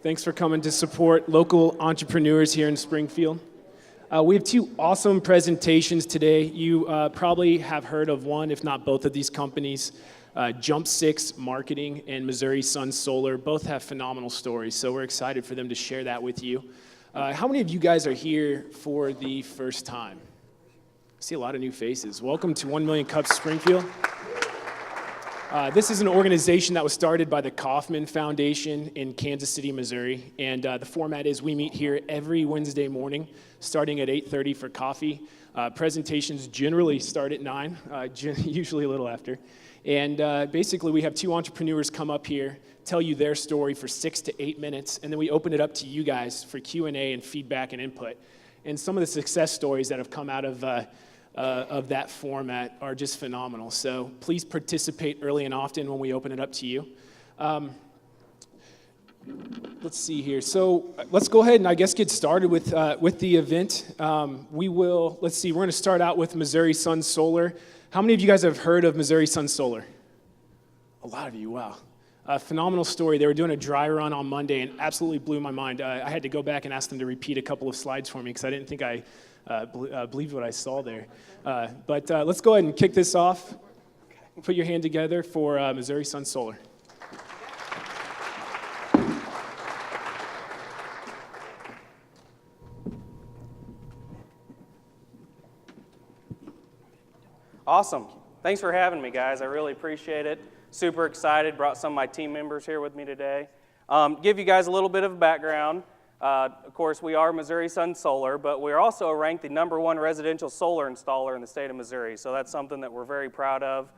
Thanks for coming to support local entrepreneurs here in Springfield. We have two awesome presentations today. You probably have heard of one, if not both of these companies. Jump 6 Marketing and Missouri Sun Solar both have phenomenal stories, so we're excited for them to share that with you. How many of you guys are here for the first time? I see a lot of new faces. Welcome to 1 Million Cups Springfield. This is an organization that was started by the Kauffman Foundation in Kansas City, Missouri, and the format is we meet here every Wednesday morning, starting at 8:30 for coffee. Presentations generally start at 9, usually a little after. And basically, we have two entrepreneurs come up here, tell you their story for 6 to 8 minutes, and then we open it up to you guys for Q&A and feedback and input. And some of the success stories that have come out of that format are just phenomenal. So please participate early and often when we open it up to you. Let's see here. So let's go ahead and I guess get started with the event. We're going to start out with Missouri Sun Solar. How many of you guys have heard of Missouri Sun Solar? A lot of you, wow. A phenomenal story. They were doing a dry run on Monday and absolutely blew my mind. I had to go back and ask them to repeat a couple of slides for me because I didn't think I believed what I saw there. But let's go ahead and kick this off. Put your hand together for Missouri Sun Solar. Awesome. Thanks for having me, guys. I really appreciate it. Super excited. Brought some of my team members here with me today. Give you guys a little bit of background. Of course, we are Missouri Sun Solar, but we're also ranked the #1 residential solar installer in the state of Missouri. So that's something that we're very proud of.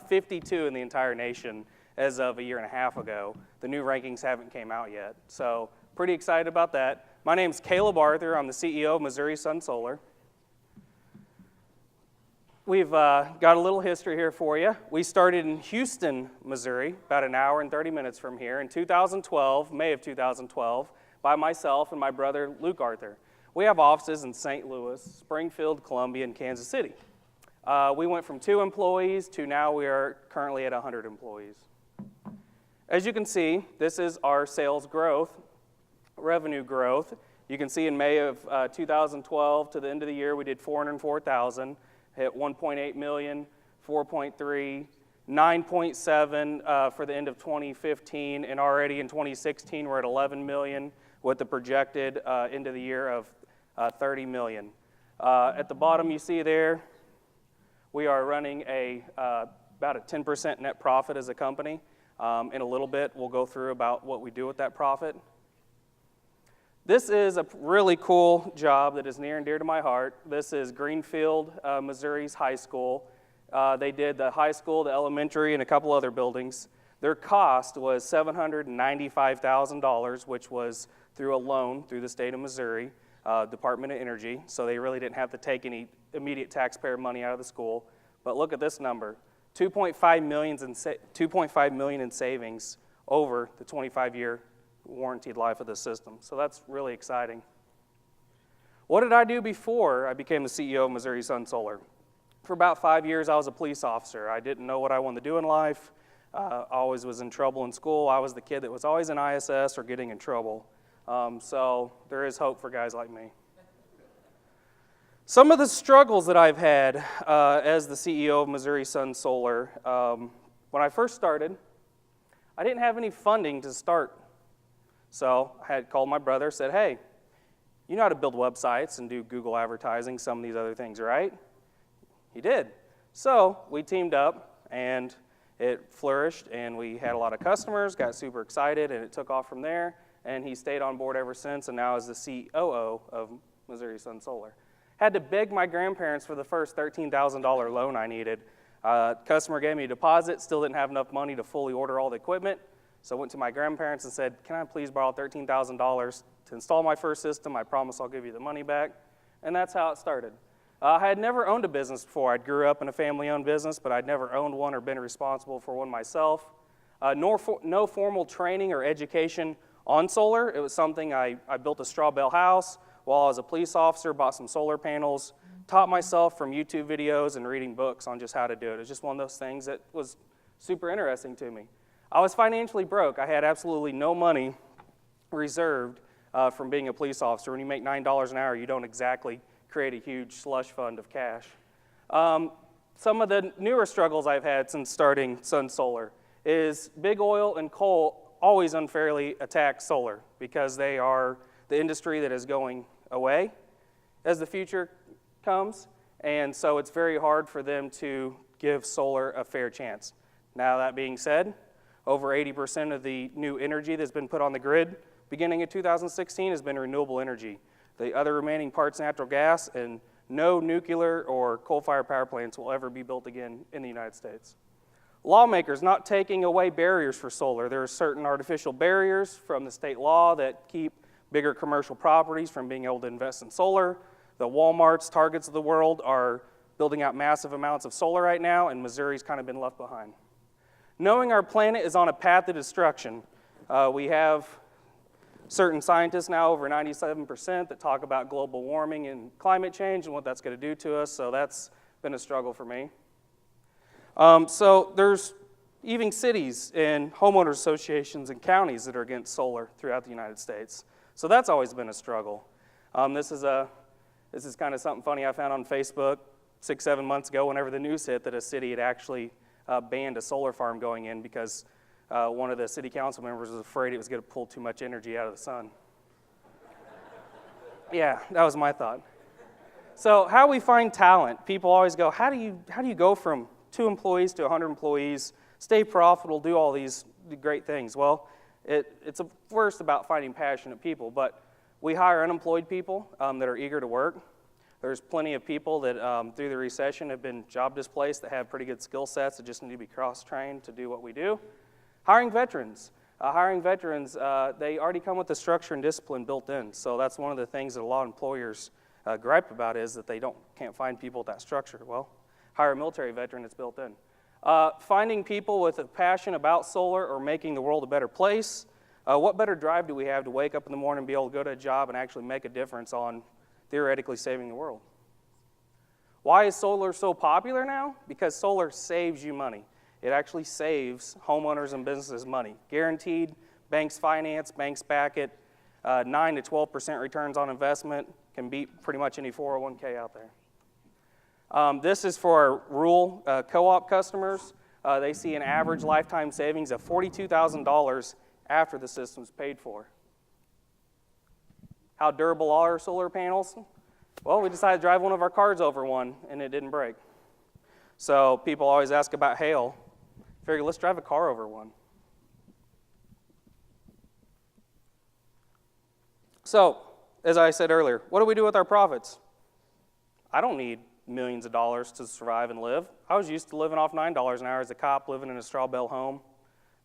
52 in the entire nation as of a year and a half ago. The new rankings haven't came out yet. So pretty excited about that. My name's Caleb Arthur. I'm the CEO of Missouri Sun Solar. We've got a little history here for you. We started in Houston, Missouri, about an hour and 30 minutes from here in 2012, May of 2012, by myself and my brother, Luke Arthur. We have offices in St. Louis, Springfield, Columbia, and Kansas City. We went from 2 employees to now we are currently at 100 employees. As you can see, this is our sales growth, revenue growth. You can see in May of 2012 to the end of the year, we did 404,000. Hit 1.8 million, 4.3, 9.7 for the end of 2015, and already in 2016 we're at 11 million with the projected end of the year of 30 million. At the bottom you see there, we are running about a 10% net profit as a company. In a little bit we'll go through about what we do with that profit. This is a really cool job that is near and dear to my heart. This is Greenfield, Missouri's high school. They did the high school, the elementary, and a couple other buildings. Their cost was $795,000, which was through a loan through the state of Missouri, Department of Energy, so they really didn't have to take any immediate taxpayer money out of the school. But look at this number, $2.5 million in savings over the 25-year warranted life of the system. So that's really exciting. What did I do before I became the CEO of Missouri Sun Solar? For about 5 years, I was a police officer. I didn't know what I wanted to do in life. Always was in trouble in school. I was the kid that was always in ISS or getting in trouble. So there is hope for guys like me. Some of the struggles that I've had as the CEO of Missouri Sun Solar, when I first started, I didn't have any funding to start. So I had called my brother, said, hey, you know how to build websites and do Google advertising, some of these other things, right? He did. So we teamed up, and it flourished, and we had a lot of customers, got super excited, and it took off from there, and he stayed on board ever since, and now is the COO of Missouri Sun Solar. Had to beg my grandparents for the first $13,000 loan I needed. Customer gave me a deposit, still didn't have enough money to fully order all the equipment. So I went to my grandparents and said, can I please borrow $13,000 to install my first system? I promise I'll give you the money back. And that's how it started. I had never owned a business before. I grew up in a family-owned business, but I'd never owned one or been responsible for one myself. No formal training or education on solar. It was something I built a straw bale house while I was a police officer, bought some solar panels, taught myself from YouTube videos and reading books on just how to do it. It was just one of those things that was super interesting to me. I was financially broke. I had absolutely no money reserved from being a police officer. When you make $9 an hour, you don't exactly create a huge slush fund of cash. Some of the newer struggles I've had since starting Sun Solar is big oil and coal always unfairly attack solar because they are the industry that is going away as the future comes, and so it's very hard for them to give solar a fair chance. Now, that being said, over 80% of the new energy that's been put on the grid beginning in 2016 has been renewable energy. The other remaining parts, natural gas, and no nuclear or coal-fired power plants will ever be built again in the United States. Lawmakers not taking away barriers for solar. There are certain artificial barriers from the state law that keep bigger commercial properties from being able to invest in solar. The Walmarts, Targets of the world are building out massive amounts of solar right now, and Missouri's kind of been left behind. Knowing our planet is on a path to destruction, we have certain scientists now, over 97%, that talk about global warming and climate change and what that's going to do to us, so that's been a struggle for me. So there's even cities and homeowners associations and counties that are against solar throughout the United States. So that's always been a struggle. This is kind of something funny I found on Facebook 6-7 months ago whenever the news hit that a city had actually banned a solar farm going in because one of the city council members was afraid it was going to pull too much energy out of the sun. Yeah, that was my thought. So how we find talent, people always go, how do you go from 2 employees to 100 employees, stay profitable, do all these great things? Well, it's first about finding passionate people, but we hire unemployed people that are eager to work. There's plenty of people that through the recession have been job displaced that have pretty good skill sets that just need to be cross-trained to do what we do. Hiring veterans. They already come with the structure and discipline built in, so that's one of the things that a lot of employers gripe about is that they can't find people with that structure. Well, hire a military veteran, it's built in. Finding people with a passion about solar or making the world a better place. What better drive do we have to wake up in the morning and be able to go to a job and actually make a difference on theoretically saving the world? Why is solar so popular now? Because solar saves you money. It actually saves homeowners and businesses money. Guaranteed, banks finance, banks back it. 9 to 12% returns on investment can beat pretty much any 401k out there. This is for our rural co-op customers. They see an average lifetime savings of $42,000 after the system's paid for. How durable are our solar panels? Well, we decided to drive one of our cars over one, and it didn't break. So people always ask about hail. Figure, let's drive a car over one. So, as I said earlier, what do we do with our profits? I don't need millions of dollars to survive and live. I was used to living off $9 an hour as a cop living in a straw bale home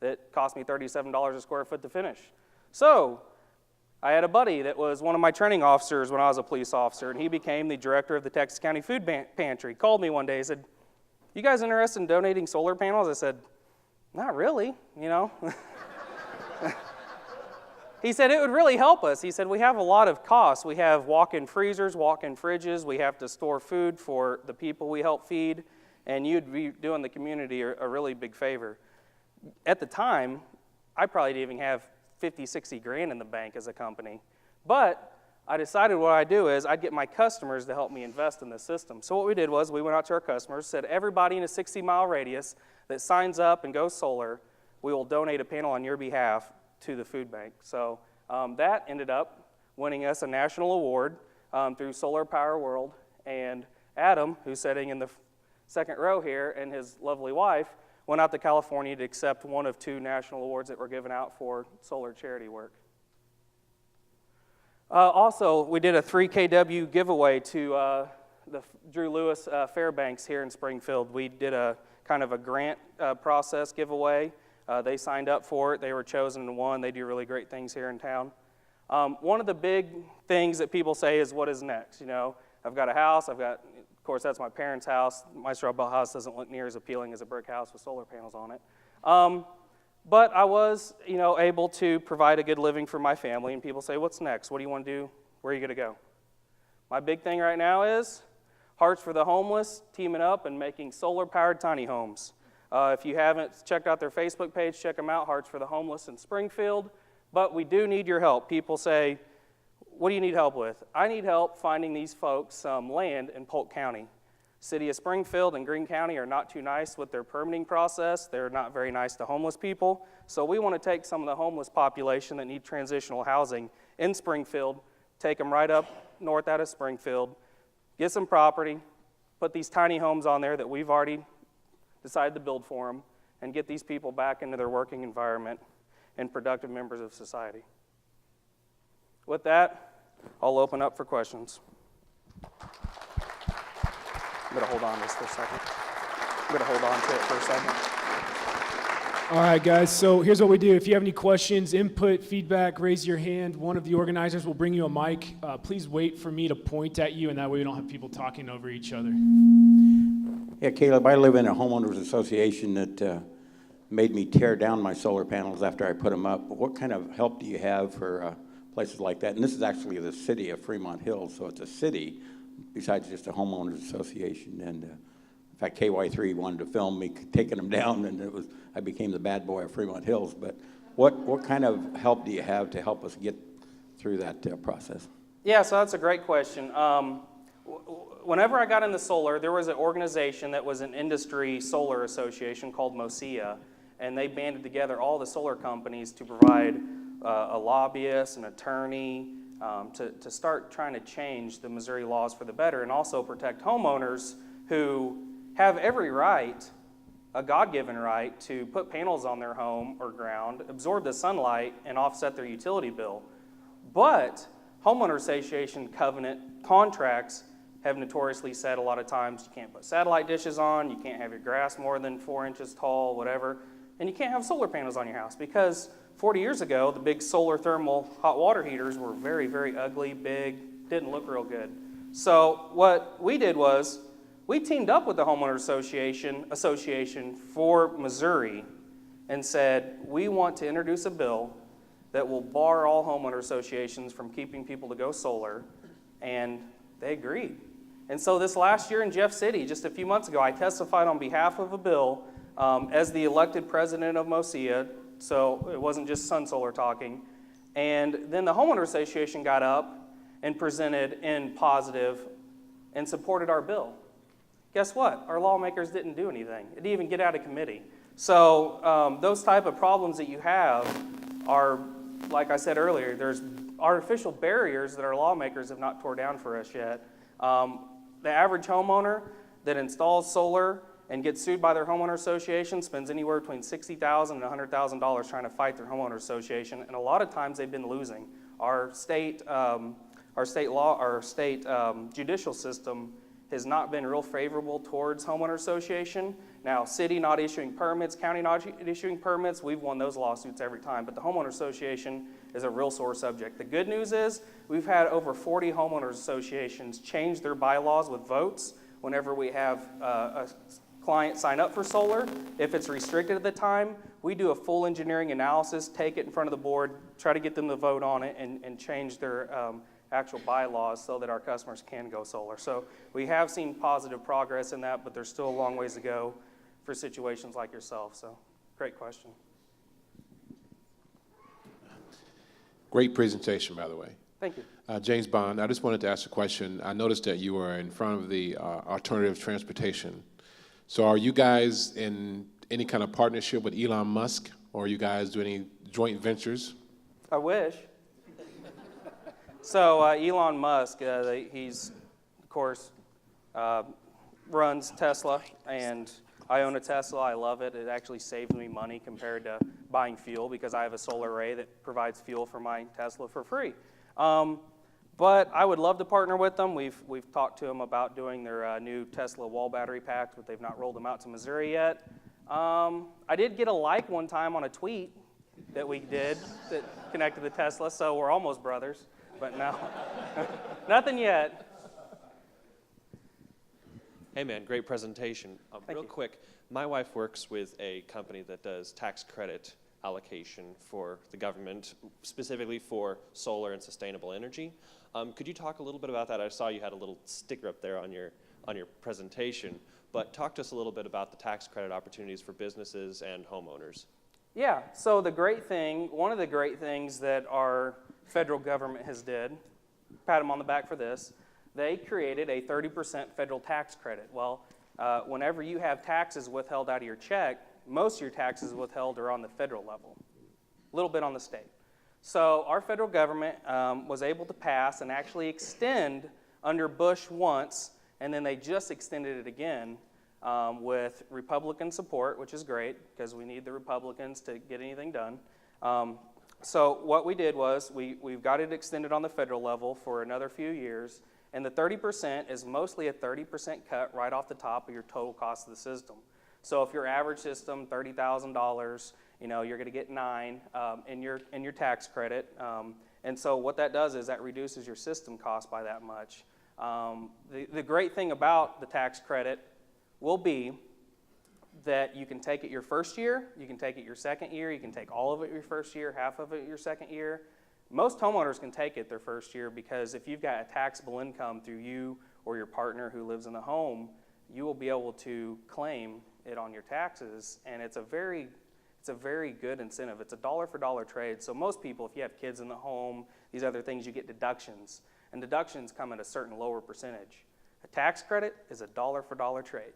that cost me $37 a square foot to finish. So I had a buddy that was one of my training officers when I was a police officer, and he became the director of the Texas County Food Pantry. He called me one day and said, "You guys interested in donating solar panels?" I said, "Not really, you know." He said, "It would really help us." He said, "We have a lot of costs. We have walk-in freezers, walk-in fridges. We have to store food for the people we help feed, and you'd be doing the community a really big favor." At the time, I probably didn't even have 50, 60 grand in the bank as a company. But I decided what I'd do is I'd get my customers to help me invest in the system. So what we did was we went out to our customers, said everybody in a 60-mile radius that signs up and goes solar, we will donate a panel on your behalf to the food bank. So that ended up winning us a national award through Solar Power World. And Adam, who's sitting in the second row here, and his lovely wife, went out to California to accept one of 2 national awards that were given out for solar charity work. Also, we did a 3 kW giveaway to the Drew Lewis Fairbanks here in Springfield. We did a kind of a grant process giveaway. They signed up for it. They were chosen and won. They do really great things here in town. One of the big things that people say is, what is next? You know, I've got a house. Of course, that's my parents' house. My straw bale house doesn't look near as appealing as a brick house with solar panels on it. But I was, able to provide a good living for my family. And people say, what's next? What do you want to do? Where are you going to go? My big thing right now is Hearts for the Homeless, teaming up and making solar-powered tiny homes. If you haven't checked out their Facebook page, check them out, Hearts for the Homeless in Springfield. But we do need your help. People say, what do you need help with? I need help finding these folks some land in Polk County. City of Springfield and Greene County are not too nice with their permitting process. They're not very nice to homeless people. So we want to take some of the homeless population that need transitional housing in Springfield, take them right up north out of Springfield, get some property, put these tiny homes on there that we've already decided to build for them, and get these people back into their working environment and productive members of society. With that, I'll open up for questions. I'm going to hold on to this for a second. I'm going to hold on to it for a second. All right, guys, so here's what we do. If you have any questions, input, feedback, raise your hand. One of the organizers will bring you a mic. Please wait for me to point at you, and that way we don't have people talking over each other. Yeah, Caleb, I live in a homeowners association that made me tear down my solar panels after I put them up. What kind of help do you have for places like that? And this is actually the city of Fremont Hills, so it's a city besides just a homeowners association. And in fact, KY3 wanted to film me taking them down, and I became the bad boy of Fremont Hills. But what kind of help do you have to help us get through that process? Yeah, so that's a great question. Whenever I got into solar, there was an organization that was an industry solar association called MOSIA, and they banded together all the solar companies to provide a lobbyist, an attorney, to start trying to change the Missouri laws for the better, and also protect homeowners who have every right, a God-given right, to put panels on their home or ground, absorb the sunlight, and offset their utility bill. But homeowner association covenant contracts have notoriously said a lot of times you can't put satellite dishes on, you can't have your grass more than 4 inches tall, whatever, and you can't have solar panels on your house because 40 years ago, the big solar thermal hot water heaters were very, very ugly, big, didn't look real good. So what we did was we teamed up with the Homeowner Association for Missouri and said, we want to introduce a bill that will bar all homeowner associations from keeping people to go solar, and they agreed. And so this last year in Jeff City, just a few months ago, I testified on behalf of a bill as the elected president of MOSIA, so it wasn't just Sun Solar talking. And then the Homeowner Association got up and presented in positive and supported our bill. Guess what? Our lawmakers didn't do anything. It didn't even get out of committee. So those type of problems that you have are, like I said earlier, there's artificial barriers that our lawmakers have not tore down for us yet. The average homeowner that installs solar and gets sued by their homeowner association spends anywhere between $60,000 and $100,000 trying to fight their homeowner association, and a lot of times they've been losing. Our state judicial system has not been real favorable towards homeowner association. Now, city not issuing permits, county not issuing permits, we've won those lawsuits every time, but the homeowner association is a real sore subject. The good news is we've had over 40 homeowners associations change their bylaws with votes whenever we have a client sign up for solar. If it's restricted at the time, we do a full engineering analysis, take it in front of the board, try to get them to vote on it, and change their actual bylaws so that our customers can go solar. So we have seen positive progress in that, but there's still a long ways to go for situations like yourself. So great question. Great presentation, by the way. Thank you. James Bond, I just wanted to ask a question. I noticed that you were in front of the alternative transportation. So are you guys in any kind of partnership with Elon Musk, or are you guys doing any joint ventures? I wish. So Elon Musk, he's, of course, runs Tesla, and I own a Tesla. I love it. It actually saves me money compared to buying fuel because I have a solar array that provides fuel for my Tesla for free. But I would love to partner with them. We've talked to them about doing their new Tesla wall battery packs, but they've not rolled them out to Missouri yet. I did get a like one time on a tweet that we did that connected to Tesla, so we're almost brothers. But no, nothing yet. Hey man, great presentation. Real quick, my wife works with a company that does tax credit allocation for the government, specifically for solar and sustainable energy. Could you talk a little bit about that? I saw you had a little sticker up there on your presentation, but talk to us a little bit about the tax credit opportunities for businesses and homeowners. Yeah, so one of the great things that our federal government has did, pat them on the back for this, they created a 30% federal tax credit. Well, whenever you have taxes withheld out of your check, most of your taxes withheld are on the federal level, a little bit on the state. So our federal government was able to pass and actually extend under Bush once, and then they just extended it again with Republican support, which is great because we need the Republicans to get anything done. So what we did was we've got it extended on the federal level for another few years, and the 30% is mostly a 30% cut right off the top of your total cost of the system. So if your average system, $30,000, you're going to get $9,000 in your tax credit. And so what that does is that reduces your system cost by that much. The great thing about the tax credit will be that you can take it your first year, you can take it your second year, you can take all of it your first year, half of it your second year. Most homeowners can take it their first year because if you've got a taxable income through you or your partner who lives in the home, you will be able to claim it on your taxes, and it's a very good incentive. It's a dollar for dollar trade. So most people, if you have kids in the home, these other things, you get deductions, and deductions come at a certain lower percentage. A tax credit is a dollar for dollar trade.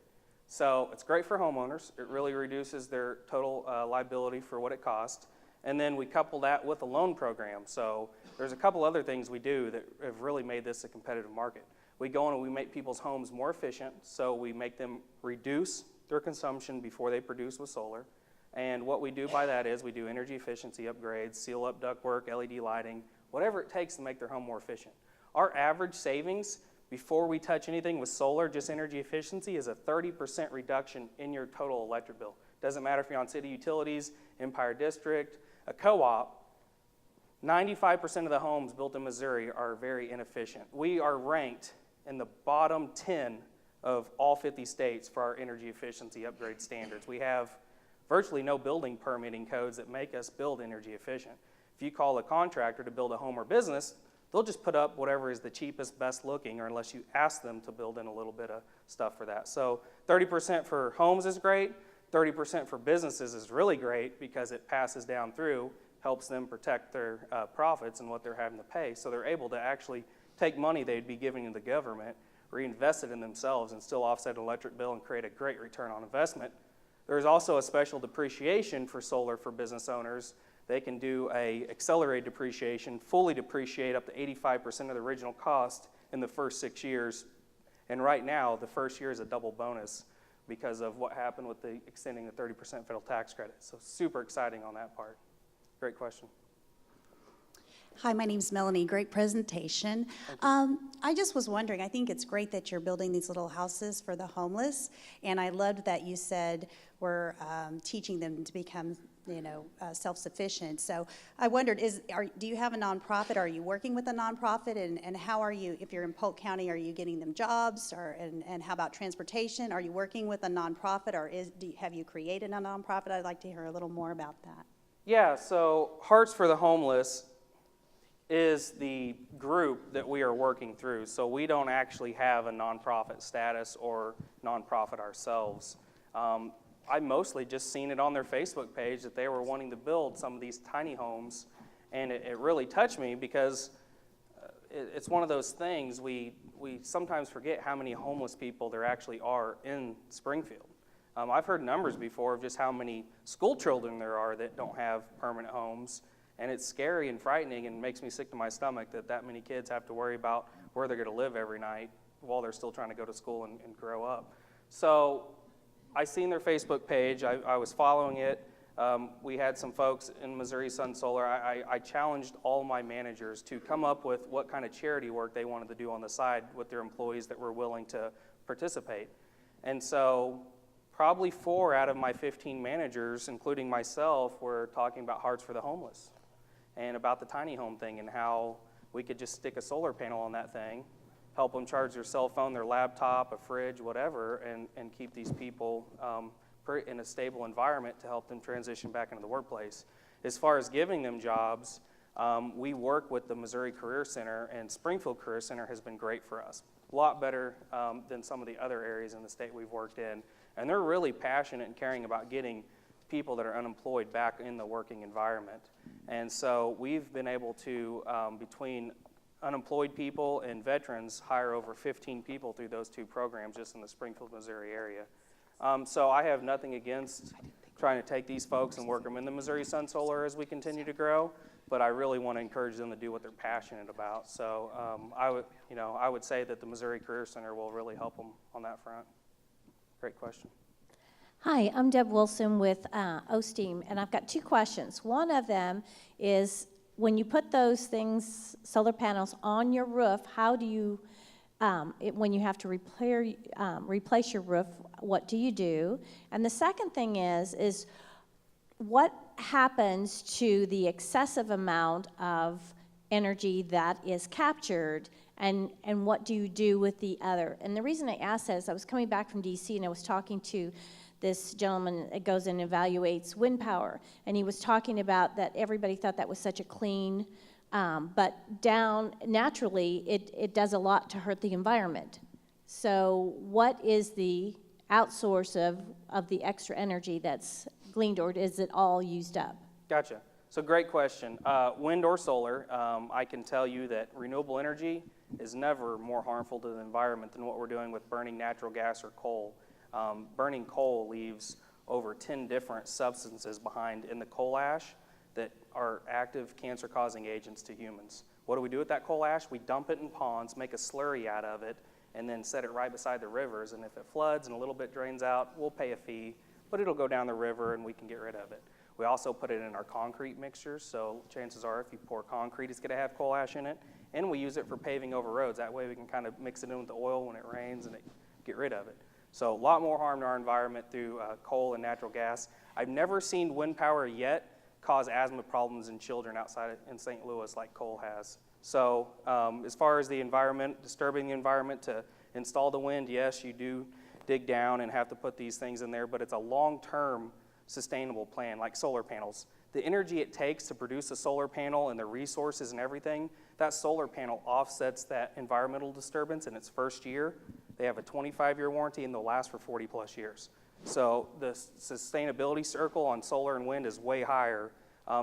So it's great for homeowners. It really reduces their total liability for what it costs. And then we couple that with a loan program. So there's a couple other things we do that have really made this a competitive market. We go in and we make people's homes more efficient, so we make them reduce their consumption before they produce with solar. And what we do by that is we do energy efficiency upgrades, seal up ductwork, LED lighting, whatever it takes to make their home more efficient. Our average savings before we touch anything with solar, just energy efficiency, is a 30% reduction in your total electric bill. Doesn't matter if you're on city utilities, Empire District, a co-op. 95% of the homes built in Missouri are very inefficient. We are ranked in the bottom 10 of all 50 states for our energy efficiency upgrade standards. We have virtually no building permitting codes that make us build energy efficient. If you call a contractor to build a home or business, they'll just put up whatever is the cheapest, best looking, or unless you ask them to build in a little bit of stuff for that. So 30% for homes is great. 30% for businesses is really great because it passes down through, helps them protect their profits and what they're having to pay. So they're able to actually take money they'd be giving to the government, reinvest it in themselves, and still offset an electric bill and create a great return on investment. There's also a special depreciation for solar for business owners. They can do a accelerated depreciation, fully depreciate up to 85% of the original cost in the first 6 years. And right now, the first year is a double bonus because of what happened with the extending the 30% federal tax credit. So super exciting on that part. Great question. Hi, my name's Melanie. Great presentation. I just was wondering, I think it's great that you're building these little houses for the homeless, and I loved that you said we're teaching them to become, self-sufficient. So I wondered, do you have a nonprofit? Are you working with a nonprofit? And how are you, if you're in Polk County, are you getting them jobs? And how about transportation? Are you working with a nonprofit, or have you created a nonprofit? I'd like to hear a little more about that. Yeah, so Hearts for the Homeless is the group that we are working through. So we don't actually have a nonprofit status or nonprofit ourselves. I mostly just seen it on their Facebook page that they were wanting to build some of these tiny homes, and it really touched me because it's one of those things we sometimes forget how many homeless people there actually are in Springfield. I've heard numbers before of just how many school children there are that don't have permanent homes. And it's scary and frightening and makes me sick to my stomach that many kids have to worry about where they're going to live every night while they're still trying to go to school and grow up. So I seen their Facebook page. I was following it. We had some folks in Missouri Sun Solar. I challenged all my managers to come up with what kind of charity work they wanted to do on the side with their employees that were willing to participate. And so probably 4 out of my 15 managers, including myself, were talking about Hearts for the Homeless and about the tiny home thing and how we could just stick a solar panel on that thing, help them charge their cell phone, their laptop, a fridge, whatever, and keep these people in a stable environment to help them transition back into the workplace. As far as giving them jobs, we work with the Missouri Career Center, and Springfield Career Center has been great for us. A lot better than some of the other areas in the state we've worked in. And they're really passionate and caring about getting people that are unemployed back in the working environment. And so we've been able to, between unemployed people and veterans, hire over 15 people through those two programs just in the Springfield, Missouri area. So I have nothing against trying to take these folks and work them in the Missouri Sun Solar as we continue to grow, but I really want to encourage them to do what they're passionate about. So I would say that the Missouri Career Center will really help them on that front. Great question. Hi, I'm Deb Wilson with OSTEAM, and I've got two questions. One of them is, when you put those things, solar panels, on your roof, how do you, when you have to replace your roof, what do you do? And the second thing is what happens to the excessive amount of energy that is captured, and what do you do with the other? And the reason I asked that is I was coming back from DC and I was talking to this gentleman that goes and evaluates wind power, and he was talking about that everybody thought that was such a clean, but down naturally it does a lot to hurt the environment. So what is the outsource of the extra energy that's gleaned, or is it all used up? Gotcha. So great question. Wind or solar, I can tell you that renewable energy is never more harmful to the environment than what we're doing with burning natural gas or coal. Burning coal leaves over 10 different substances behind in the coal ash that are active cancer-causing agents to humans. What do we do with that coal ash? We dump it in ponds, make a slurry out of it, and then set it right beside the rivers. And if it floods and a little bit drains out, we'll pay a fee, but it'll go down the river and we can get rid of it. We also put it in our concrete mixtures, so chances are if you pour concrete, it's gonna have coal ash in it. And we use it for paving over roads. That way we can kind of mix it in with the oil when it rains and get rid of it. So a lot more harm to our environment through coal and natural gas. I've never seen wind power yet cause asthma problems in children outside in St. Louis like coal has. So as far as the environment, disturbing the environment to install the wind, yes, you do dig down and have to put these things in there, but it's a long-term sustainable plan, like solar panels. The energy it takes to produce a solar panel and the resources and everything, that solar panel offsets that environmental disturbance in its first year. They have a 25-year warranty and they'll last for 40 plus years. So the sustainability circle on solar and wind is way higher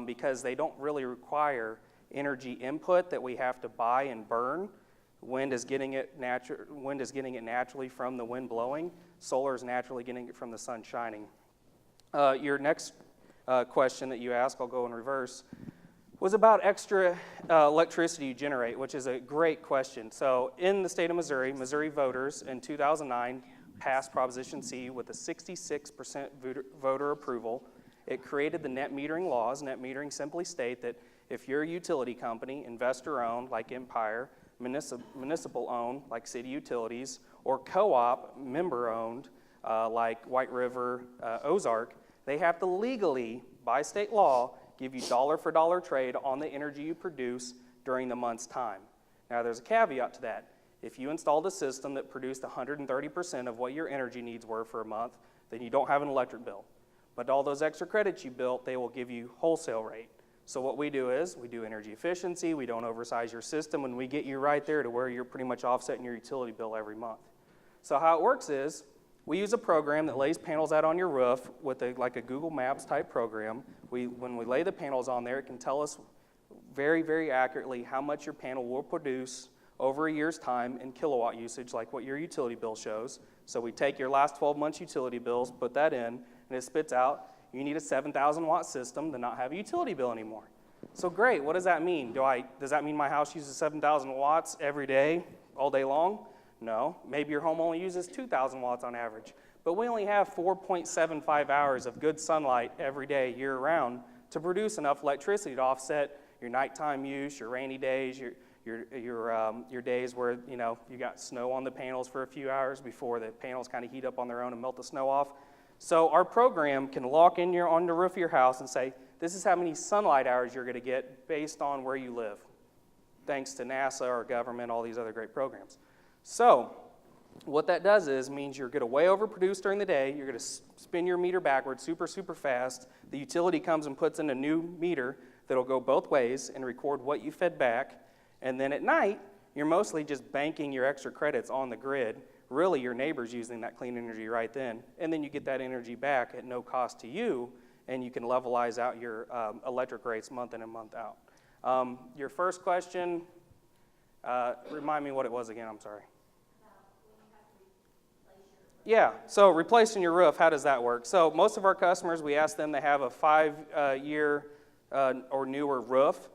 because they don't really require energy input that we have to buy and burn. Wind is getting it naturally from the wind blowing. Solar is naturally getting it from the sun shining. Your next question that you asked, I'll go in reverse, was about extra electricity you generate, which is a great question. So in the state of Missouri, Missouri voters in 2009 passed Proposition C with a 66% voter approval. It created the net metering laws. Net metering simply state that if you're a utility company, investor-owned like Empire, municipal-owned like City Utilities, or co-op, member-owned like White River, Ozark, they have to legally, by state law, give you dollar-for-dollar trade on the energy you produce during the month's time. Now, there's a caveat to that. If you installed a system that produced 130% of what your energy needs were for a month, then you don't have an electric bill. But all those extra credits you built, they will give you wholesale rate. So what we do is we do energy efficiency, we don't oversize your system, and we get you right there to where you're pretty much offsetting your utility bill every month. So how it works is we use a program that lays panels out on your roof with like a Google Maps type program. When we lay the panels on there, it can tell us very, very accurately how much your panel will produce over a year's time in kilowatt usage, like what your utility bill shows. So we take your last 12 months utility bills, put that in, and it spits out, you need a 7,000 watt system to not have a utility bill anymore. So great, what does that mean? Does that mean my house uses 7,000 watts every day, all day long? No, maybe your home only uses 2,000 watts on average. But we only have 4.75 hours of good sunlight every day, year round, to produce enough electricity to offset your nighttime use, your rainy days, your days where you got snow on the panels for a few hours before the panels kind of heat up on their own and melt the snow off. So our program can lock in on the roof of your house and say, this is how many sunlight hours you're going to get based on where you live, thanks to NASA, our government, all these other great programs. So what that does is means you're going to way overproduce during the day. You're going to spin your meter backwards super, super fast. The utility comes and puts in a new meter that'll go both ways and record what you fed back. And then at night, you're mostly just banking your extra credits on the grid. Really, your neighbor's using that clean energy right then. And then you get that energy back at no cost to you. and you can levelize out your electric rates month in and month out. Your first question, remind me what it was again, I'm sorry. Yeah, so replacing your roof, how does that work? So most of our customers, we ask them to have a 5-year or newer roof,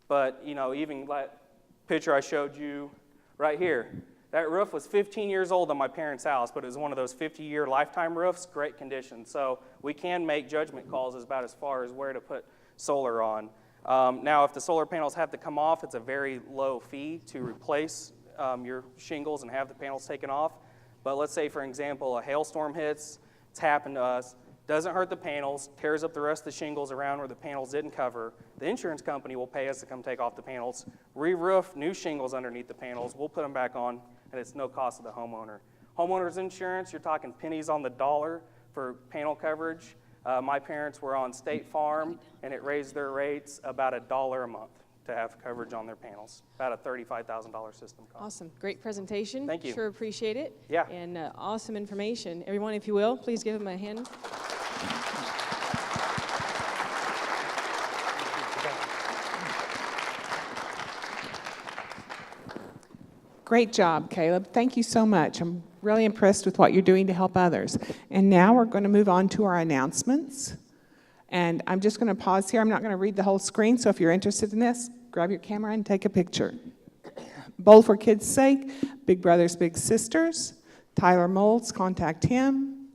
but even that picture I showed you right here, that roof was 15 years old on my parents' house, but it was one of those 50-year lifetime roofs, great condition. So we can make judgment calls about as far as where to put solar on. Now, if the solar panels have to come off, it's a very low fee to replace your shingles and have the panels taken off. But let's say, for example, a hailstorm hits, it's happened to us, doesn't hurt the panels, tears up the rest of the shingles around where the panels didn't cover. The insurance company will pay us to come take off the panels, re-roof new shingles underneath the panels, we'll put them back on, and it's no cost to the homeowner. Homeowner's insurance, you're talking pennies on the dollar for panel coverage. My parents were on State Farm, and it raised their rates about $1 a month to have coverage on their panels, about a $35,000 system cost. Awesome. Great presentation. Thank you. Sure appreciate it. Yeah. And awesome information. Everyone, if you will, please give him a hand. Great job, Caleb. Thank you so much. I'm really impressed with what you're doing to help others. And now we're going to move on to our announcements. And I'm just going to pause here. I'm not going to read the whole screen, so if you're interested in this, grab your camera and take a picture. Bowl for Kids' Sake, Big Brothers Big Sisters, Tyler Molds, contact him.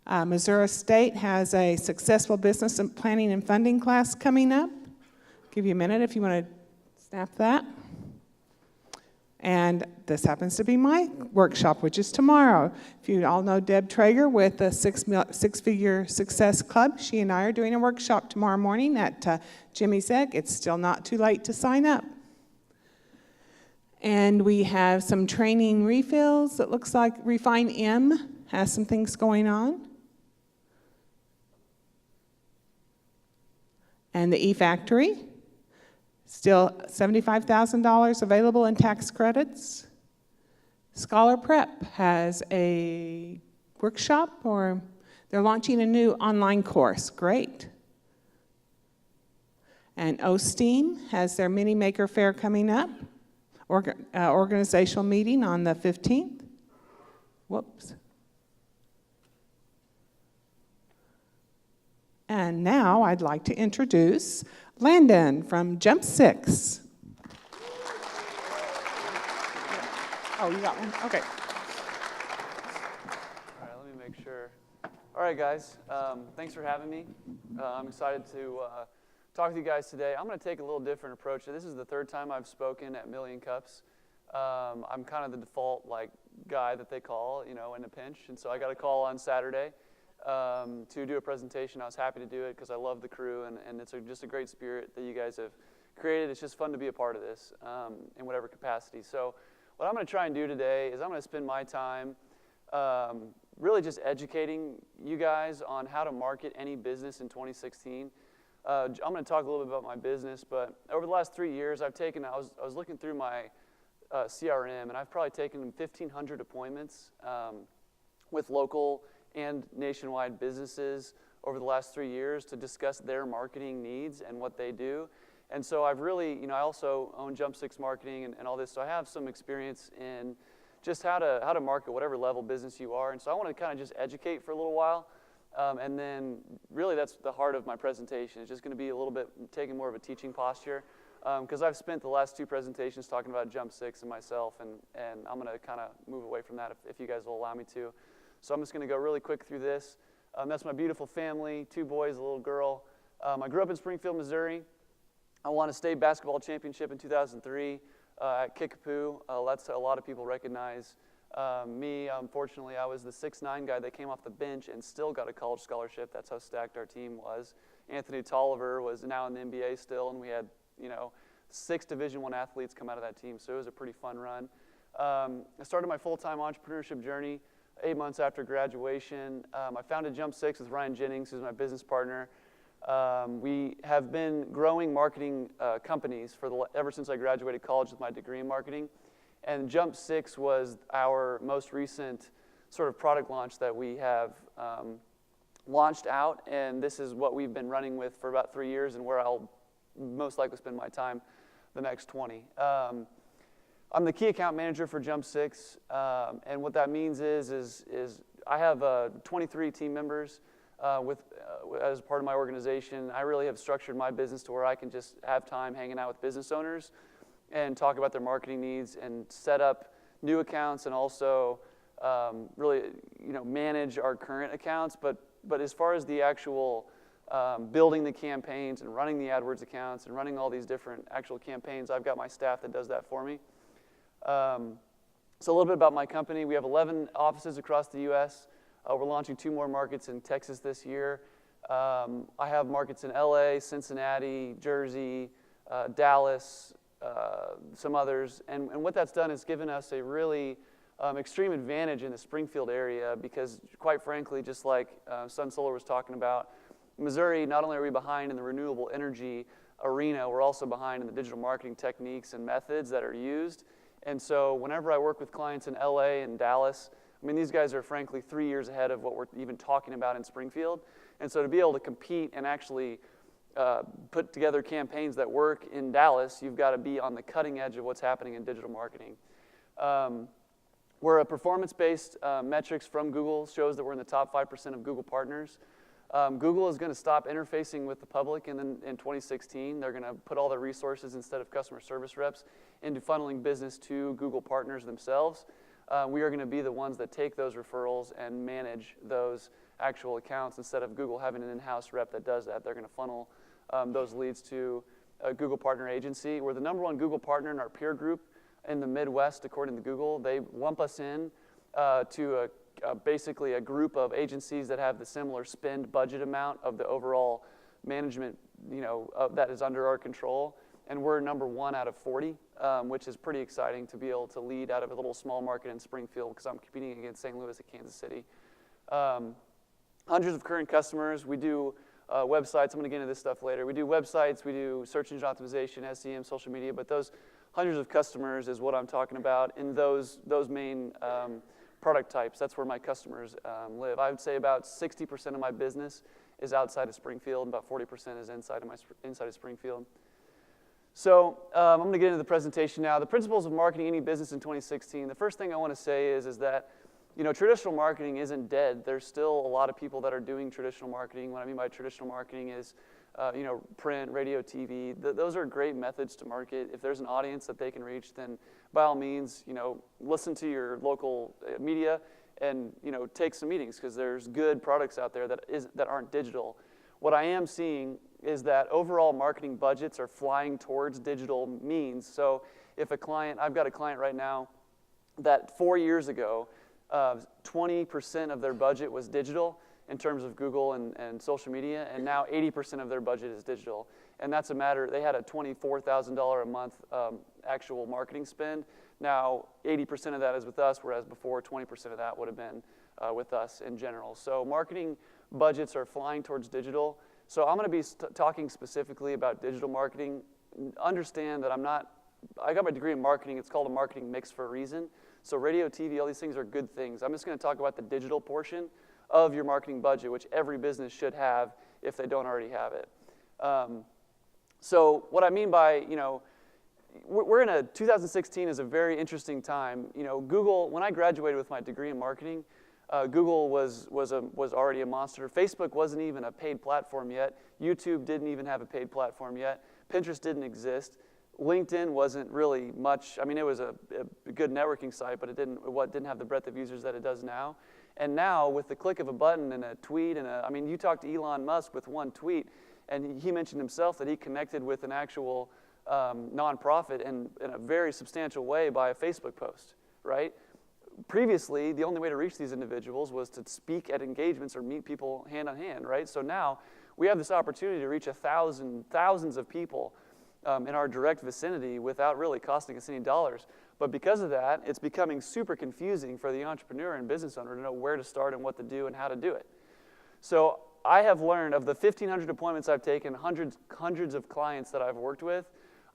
Missouri State has a successful business and planning and funding class coming up. Give you a minute if you want to snap that. And this happens to be my workshop, which is tomorrow. If you all know Deb Traeger with the Six-Figure Success Club, she and I are doing a workshop tomorrow morning at Jimmy's Egg. It's still not too late to sign up. And we have some training refills. It looks like Refine M has some things going on. And the E-Factory. Still $75,000 available in tax credits. Scholar Prep has a workshop, or they're launching a new online course. Great. And OSTEAM has their mini maker fair coming up. Organizational meeting on the 15th. Whoops. And now I'd like to introduce Landon from Jump 6. Oh, you got one? Okay. All right, let me make sure. All right, guys, thanks for having me. I'm excited to talk with you guys today. I'm going to take a little different approach. This is the third time I've spoken at Million Cups. I'm kind of the default guy that they call, in a pinch, and so I got a call on Saturday to do a presentation. I was happy to do it because I love the crew, and it's just a great spirit that you guys have created. It's just fun to be a part of this in whatever capacity. So what I'm going to try and do today is I'm going to spend my time really just educating you guys on how to market any business in 2016. I'm going to talk a little bit about my business, but over the last 3 years, I was looking through my CRM, and I've probably taken 1,500 appointments with local and nationwide businesses over the last 3 years to discuss their marketing needs and what they do. And so I've really, I also own Jump 6 Marketing and all this, so I have some experience in just how to market whatever level business you are. And so I want to kind of just educate for a little while, and then really that's the heart of my presentation. It's just going to be a little bit taking more of a teaching posture, because I've spent the last 2 presentations talking about Jump 6 and myself, and I'm going to kind of move away from that if you guys will allow me to. So I'm just going to go really quick through this. That's my beautiful family, 2 boys, a little girl. I grew up in Springfield, Missouri. I won a state basketball championship in 2003 at Kickapoo. That's a lot of people recognize. Me, unfortunately, I was the 6'9" guy that came off the bench and still got a college scholarship. That's how stacked our team was. Anthony Tolliver was now in the NBA still, and we had 6 Division I athletes come out of that team, so it was a pretty fun run. I started my full-time entrepreneurship journey 8 months after graduation. I founded Jump 6 with Ryan Jennings, who's my business partner. We have been growing marketing companies ever since I graduated college with my degree in marketing. And Jump 6 was our most recent sort of product launch that we have launched out, and this is what we've been running with for about 3 years and where I'll most likely spend my time the next 20. I'm the key account manager for Jump 6, and what that means is I have 23 team members as part of my organization. I really have structured my business to where I can just have time hanging out with business owners and talk about their marketing needs and set up new accounts and also really manage our current accounts. But as far as the actual building the campaigns and running the AdWords accounts and running all these different actual campaigns, I've got my staff that does that for me. So a little bit about my company. We have 11 offices across the U.S. We're launching 2 more markets in Texas this year. I have markets in L.A., Cincinnati, Jersey, Dallas, some others. And what that's done is given us a really extreme advantage in the Springfield area because, quite frankly, just like Sun Solar was talking about, Missouri, not only are we behind in the renewable energy arena, we're also behind in the digital marketing techniques and methods that are used. And so whenever I work with clients in LA and Dallas, I mean, these guys are frankly 3 years ahead of what we're even talking about in Springfield. And so to be able to compete and actually put together campaigns that work in Dallas, you've got to be on the cutting edge of what's happening in digital marketing. We're a performance-based metrics from Google shows that we're in the top 5% of Google partners. Google is going to stop interfacing with the public in 2016. They're going to put all their resources instead of customer service reps into funneling business to Google partners themselves. We are going to be the ones that take those referrals and manage those actual accounts instead of Google having an in-house rep that does that. They're going to funnel those leads to a Google partner agency. We're the #1 Google partner in our peer group in the Midwest, according to Google. They lump us in to basically a group of agencies that have the similar spend budget amount of the overall management, that is under our control. And we're #1 out of 40, which is pretty exciting to be able to lead out of a little small market in Springfield because I'm competing against St. Louis and Kansas City. Hundreds of current customers. We do websites. I'm going to get into this stuff later. We do websites. We do search engine optimization, SEM, social media. But those hundreds of customers is what I'm talking about in those main product types. That's where my customers live. I would say about 60% of my business is outside of Springfield, and about 40% is inside of Springfield. So I'm going to get into the presentation now. The principles of marketing any business in 2016. The first thing I want to say is that traditional marketing isn't dead. There's still a lot of people that are doing traditional marketing. What I mean by traditional marketing is print, radio, TV. Those are great methods to market. If there's an audience that they can reach, then by all means, listen to your local media and take some meetings because there's good products out there that aren't digital. What I am seeing is that overall marketing budgets are flying towards digital means. So if I've got a client right now that 4 years ago, 20% of their budget was digital in terms of Google and social media, and now 80% of their budget is digital. And that's a matter, they had a $24,000 a month actual marketing spend. Now 80% of that is with us, whereas before 20% of that would have been with us in general. So marketing budgets are flying towards digital. So I'm going to be talking specifically about digital marketing. Understand that I got my degree in marketing. It's called a marketing mix for a reason. So radio, TV, all these things are good things. I'm just going to talk about the digital portion of your marketing budget, which every business should have if they don't already have it. So what I mean by, we're in 2016 is a very interesting time. Google, when I graduated with my degree in marketing, Google was already a monster. Facebook wasn't even a paid platform yet. YouTube didn't even have a paid platform yet. Pinterest didn't exist. LinkedIn wasn't really much. I mean, it was a good networking site, but it didn't have the breadth of users that it does now. And now, with the click of a button and a tweet, you talk to Elon Musk with one tweet, and he mentioned himself that he connected with an actual nonprofit in a very substantial way by a Facebook post, right? Previously, the only way to reach these individuals was to speak at engagements or meet people hand on hand, right? So now we have this opportunity to reach thousands of people in our direct vicinity without really costing us any dollars. But because of that, it's becoming super confusing for the entrepreneur and business owner to know where to start and what to do and how to do it. So I have learned of the 1,500 appointments I've taken, hundreds of clients that I've worked with,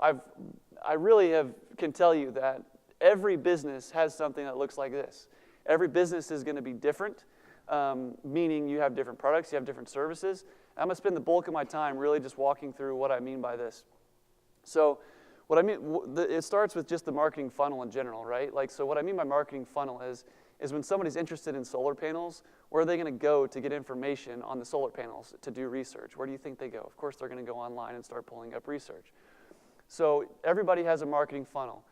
I really can tell you that every business has something that looks like this. Every business is going to be different. meaning you have different products, you have different services. I'm going to spend the bulk of my time really just walking through what I mean by this. So what I mean, it starts with just the marketing funnel in general, right? Like, so what I mean by marketing funnel is when somebody's interested in solar panels, where are they going to go to get information on the solar panels to do research? Where do you think they go? Of course, they're going to go online and start pulling up research. So everybody has a marketing funnel.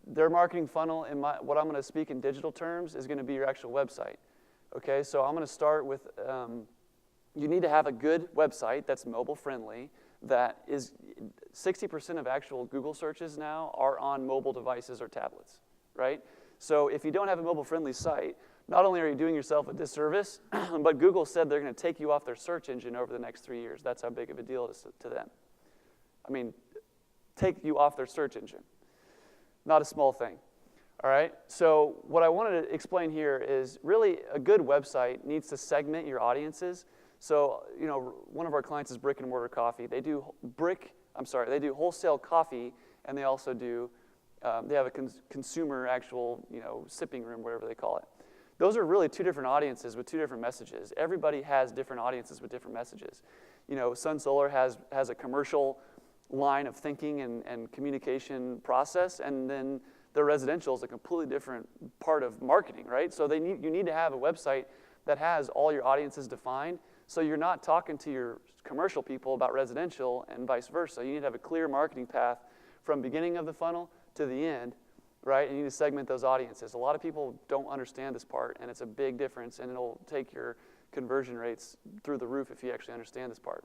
Their marketing funnel, what I'm going to speak in digital terms, is going to be your actual website. Okay, so I'm going to start with, you need to have a good website that's mobile friendly, that is 60% of actual Google searches now are on mobile devices or tablets, right? So if you don't have a mobile friendly site, not only are you doing yourself a disservice, but Google said they're going to take you off their search engine over the next 3 years. That's how big of a deal it is to them. I mean, take you off their search engine. Not a small thing. All right, so what I wanted to explain here is really a good website needs to segment your audiences. So, you know, one of our clients is Brick and Mortar Coffee. They do wholesale coffee, and they also do, they have a consumer actual, you know, sipping room, whatever they call it. Those are really two different audiences with two different messages. Everybody has different audiences with different messages. You know, Sun Solar has a commercial line of thinking and communication process, and then their residential is a completely different part of marketing, right? So you need to have a website that has all your audiences defined, so you're not talking to your commercial people about residential and vice versa. You need to have a clear marketing path from beginning of the funnel to the end, right? And you need to segment those audiences. A lot of people don't understand this part, and it's a big difference, and it'll take your conversion rates through the roof if you actually understand this part,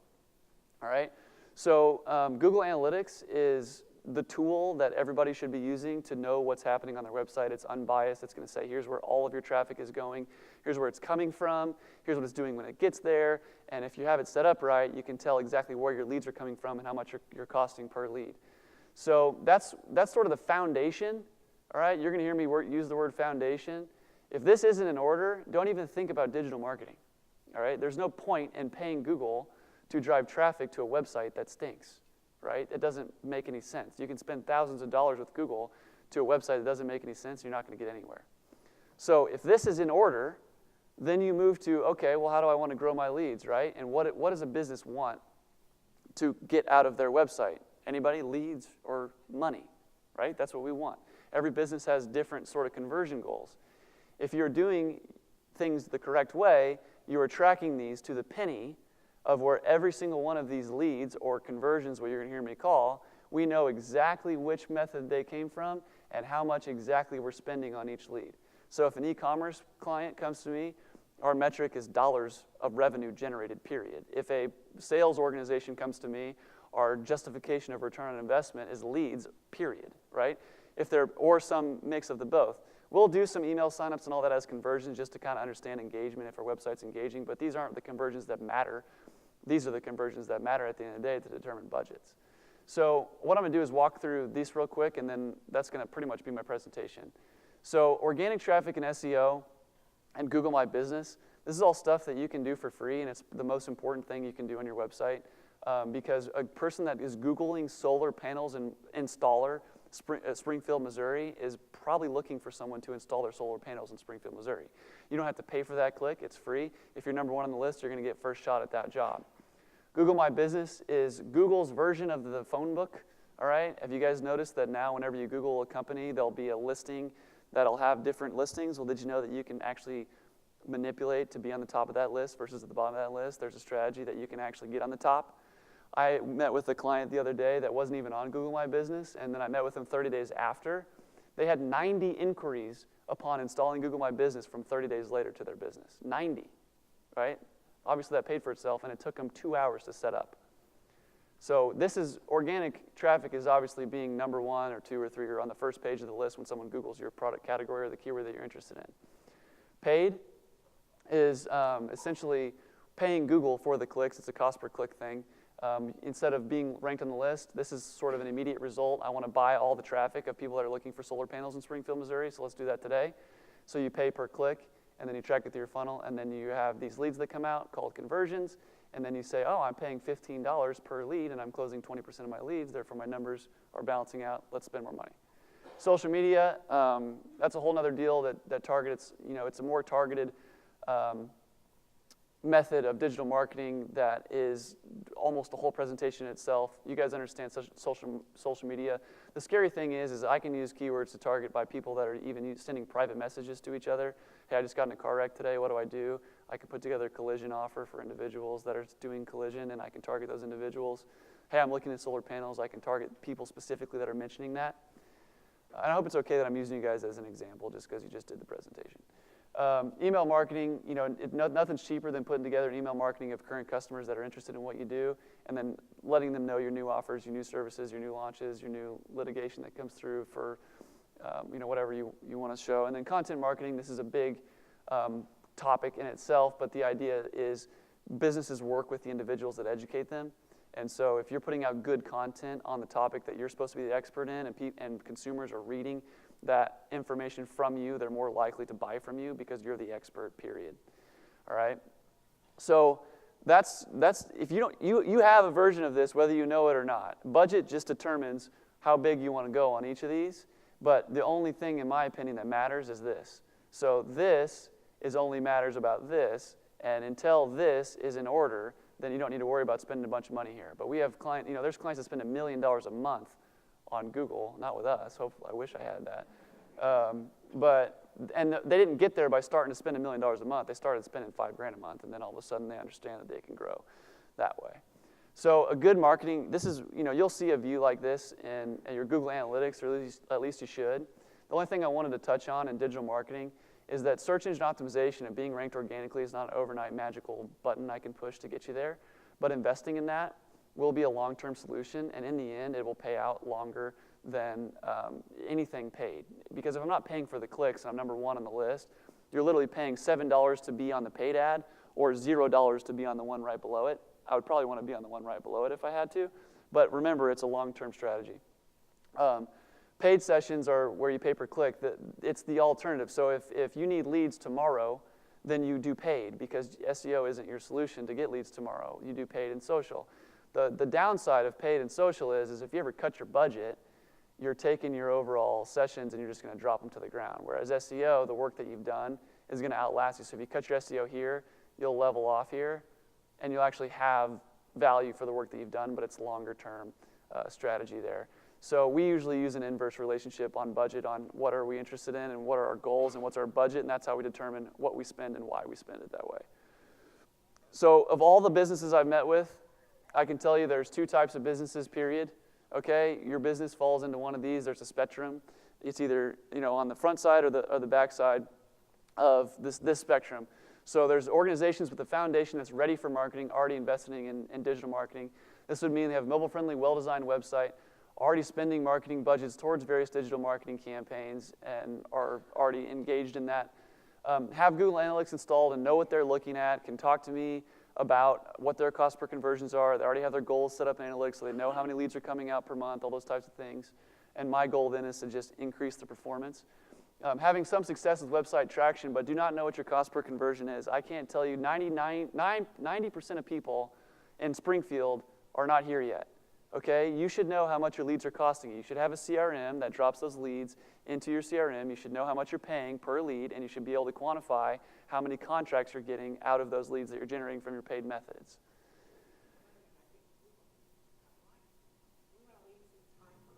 all right? So Google Analytics is the tool that everybody should be using to know what's happening on their website. It's unbiased. It's going to say, here's where all of your traffic is going. Here's where it's coming from. Here's what it's doing when it gets there. And if you have it set up right, you can tell exactly where your leads are coming from and how much you're costing per lead. So that's sort of the foundation. All right, you're going to hear me use the word foundation. If this isn't in order, don't even think about digital marketing. All right, there's no point in paying Google to drive traffic to a website that stinks. Right? It doesn't make any sense. You can spend thousands of dollars with Google to a website that doesn't make any sense, you're not going to get anywhere. So if this is in order, then you move to, okay, well, how do I want to grow my leads, right? And what does a business want to get out of their website? Anybody? Leads or money, right? That's what we want. Every business has different sort of conversion goals. If you're doing things the correct way, you are tracking these to the penny of where every single one of these leads or conversions, what you're going to hear me call, we know exactly which method they came from and how much exactly we're spending on each lead. So if an e-commerce client comes to me, our metric is dollars of revenue generated, period. If a sales organization comes to me, our justification of return on investment is leads, period, right? Or some mix of the both. We'll do some email signups and all that as conversions just to kind of understand engagement if our website's engaging, but these aren't the conversions that matter. These are the conversions that matter at the end of the day to determine budgets. So what I'm going to do is walk through these real quick, and then that's going to pretty much be my presentation. So organic traffic and SEO and Google My Business, this is all stuff that you can do for free, and it's the most important thing you can do on your website because a person that is Googling solar panels and installer Springfield, Missouri is probably looking for someone to install their solar panels in Springfield, Missouri. You don't have to pay for that click. It's free. If you're number one on the list, you're going to get first shot at that job. Google My Business is Google's version of the phone book, all right? Have you guys noticed that now whenever you Google a company, there'll be a listing that'll have different listings? Well, did you know that you can actually manipulate to be on the top of that list versus at the bottom of that list? There's a strategy that you can actually get on the top. I met with a client the other day that wasn't even on Google My Business, and then I met with them 30 days after. They had 90 inquiries upon installing Google My Business from 30 days later to their business. 90, right? Obviously, that paid for itself, and it took them 2 hours to set up. So this is organic traffic is obviously being number 1 or 2 or 3 or on the first page of the list when someone Googles your product category or the keyword that you're interested in. Paid is essentially paying Google for the clicks. It's a cost per click thing. Instead of being ranked on the list, this is sort of an immediate result. I want to buy all the traffic of people that are looking for solar panels in Springfield, Missouri, so let's do that today. So you pay per click, and then you track it through your funnel, and then you have these leads that come out called conversions, and then you say, oh, I'm paying $15 per lead, and I'm closing 20% of my leads, therefore my numbers are balancing out. Let's spend more money. Social media, that's a whole other deal that targets, it's a more targeted method of digital marketing that is almost a whole presentation itself. You guys understand social media. The scary thing is I can use keywords to target by people that are even sending private messages to each other. Hey, I just got in a car wreck today. What do I do? I can put together a collision offer for individuals that are doing collision, and I can target those individuals. Hey, I'm looking at solar panels. I can target people specifically that are mentioning that. And I hope it's okay that I'm using you guys as an example just because you just did the presentation. Email marketing, nothing's cheaper than putting together an email marketing of current customers that are interested in what you do, and then letting them know your new offers, your new services, your new launches, your new litigation that comes through for whatever you want to show. And then content marketing, this is a big topic in itself, but the idea is businesses work with the individuals that educate them. And so if you're putting out good content on the topic that you're supposed to be the expert in, and consumers are reading that information from you, they're more likely to buy from you because you're the expert, period. All right? So that's if you have a version of this, whether you know it or not. Budget just determines how big you want to go on each of these, but the only thing, in my opinion, that matters is this. So this only matters about this, and until this is in order, then you don't need to worry about spending a bunch of money here. But we have there's clients that spend $1 million a month on Google, not with us. Hopefully, I wish I had that. And they didn't get there by starting to spend $1 million a month. They started spending $5,000 a month, and then all of a sudden they understand that they can grow that way. So a good marketing, this is, you'll see a view like this in your Google Analytics, or at least you should. The only thing I wanted to touch on in digital marketing is that search engine optimization and being ranked organically is not an overnight magical button I can push to get you there. But investing in that will be a long-term solution, and in the end, it will pay out longer than anything paid. Because if I'm not paying for the clicks and I'm number one on the list, you're literally paying $7 to be on the paid ad or $0 to be on the one right below it. I would probably want to be on the one right below it if I had to. But remember, it's a long-term strategy. Paid sessions are where you pay per click. It's the alternative. So if you need leads tomorrow, then you do paid, because SEO isn't your solution to get leads tomorrow. You do paid and social. The downside of paid and social is if you ever cut your budget, you're taking your overall sessions and you're just going to drop them to the ground. Whereas SEO, the work that you've done, is going to outlast you. So if you cut your SEO here, you'll level off here, and you'll actually have value for the work that you've done, but it's longer-term strategy there. So we usually use an inverse relationship on budget, on what are we interested in and what are our goals and what's our budget, and that's how we determine what we spend and why we spend it that way. So of all the businesses I've met with, I can tell you there's two types of businesses, period. Okay, your business falls into one of these. There's a spectrum. It's either on the front side or the back side of this spectrum. So there's organizations with a foundation that's ready for marketing, already investing in digital marketing. This would mean they have a mobile-friendly, well-designed website, already spending marketing budgets towards various digital marketing campaigns and are already engaged in that. Have Google Analytics installed and know what they're looking at, can talk to me about what their cost per conversions are. They already have their goals set up in Analytics, so they know how many leads are coming out per month, all those types of things. And my goal then is to just increase the performance. Having some success with website traction, but do not know what your cost per conversion is. I can't tell you, 90% of people in Springfield are not here yet. Okay, you should know how much your leads are costing you. You should have a CRM that drops those leads into your CRM. You should know how much you're paying per lead, and you should be able to quantify how many contracts you're getting out of those leads that you're generating from your paid methods.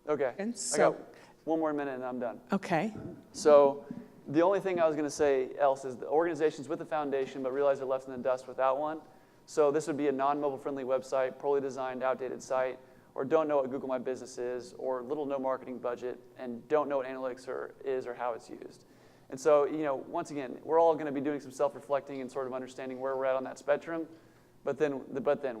Okay, And I got one more minute and I'm done. Okay. So the only thing I was going to say else is the organizations with a foundation but realize they're left in the dust without one. So this would be a non-mobile friendly website, poorly designed, outdated site, or don't know what Google My Business is, or little no marketing budget, and don't know what analytics is or how it's used. And so, once again, we're all going to be doing some self-reflecting and sort of understanding where we're at on that spectrum, but then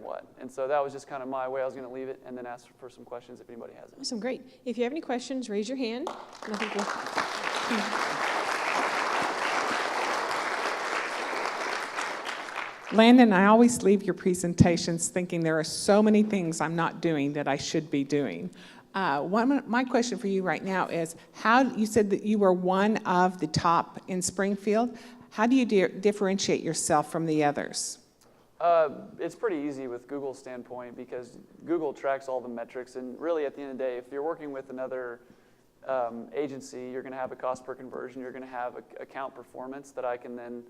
what? And so that was just kind of my way I was going to leave it, and then ask for some questions if anybody has any. Awesome, great. If you have any questions, raise your hand. And I think Landon, I always leave your presentations thinking there are so many things I'm not doing that I should be doing. My question for you right now is, you said that you were one of the top in Springfield. How do you differentiate yourself from the others? It's pretty easy with Google's standpoint, because Google tracks all the metrics, and really at the end of the day, if you're working with another agency, you're going to have a cost per conversion, you're going to have account performance that I can then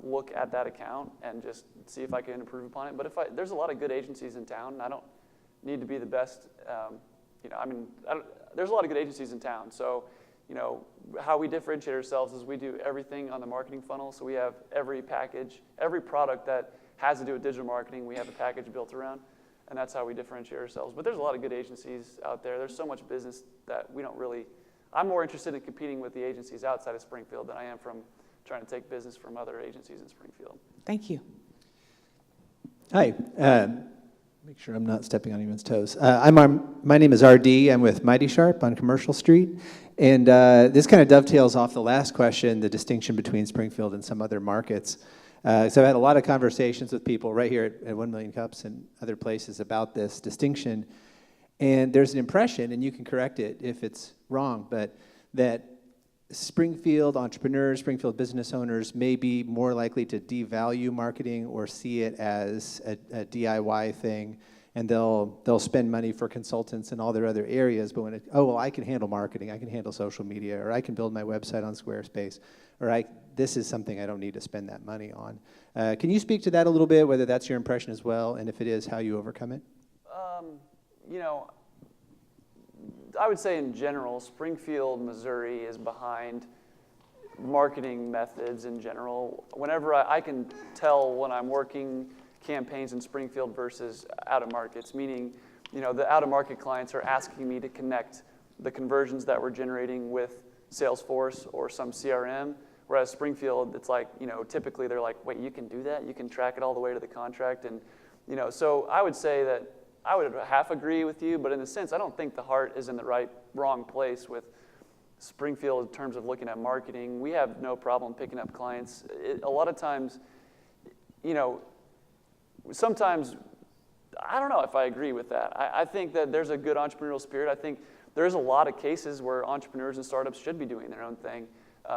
look at that account and just see if I can improve upon it. But there's a lot of good agencies in town, and I don't need to be the best. There's a lot of good agencies in town. So, how we differentiate ourselves is we do everything on the marketing funnel. So we have every package, every product that has to do with digital marketing, we have a package built around, and that's how we differentiate ourselves. But there's a lot of good agencies out there. There's so much business that we don't really. I'm more interested in competing with the agencies outside of Springfield than I am from trying to take business from other agencies in Springfield. Thank you. Hi. Make sure I'm not stepping on anyone's toes. My name is RD. I'm with Mighty Sharp on Commercial Street. And this kind of dovetails off the last question, the distinction between Springfield and some other markets. So I've had a lot of conversations with people right here at 1 Million Cups and other places about this distinction. And there's an impression, and you can correct it if it's wrong, but that Springfield entrepreneurs, Springfield business owners may be more likely to devalue marketing or see it as a DIY thing, and they'll spend money for consultants in all their other areas, but when I can handle marketing, I can handle social media, or I can build my website on Squarespace, or this is something I don't need to spend that money on. Can you speak to that a little bit, whether that's your impression as well, and if it is, how you overcome it? I would say in general, Springfield, Missouri is behind marketing methods in general. Whenever I can tell when I'm working campaigns in Springfield versus out of markets, meaning, the out of market clients are asking me to connect the conversions that we're generating with Salesforce or some CRM, whereas Springfield, it's like, typically they're like, wait, you can do that? You can track it all the way to the contract? And, so I would say that I would half agree with you, but in a sense, I don't think the heart is in the wrong place with Springfield in terms of looking at marketing. We have no problem picking up clients. A lot of times, sometimes, I don't know if I agree with that. I think that there's a good entrepreneurial spirit. I think there's a lot of cases where entrepreneurs and startups should be doing their own thing.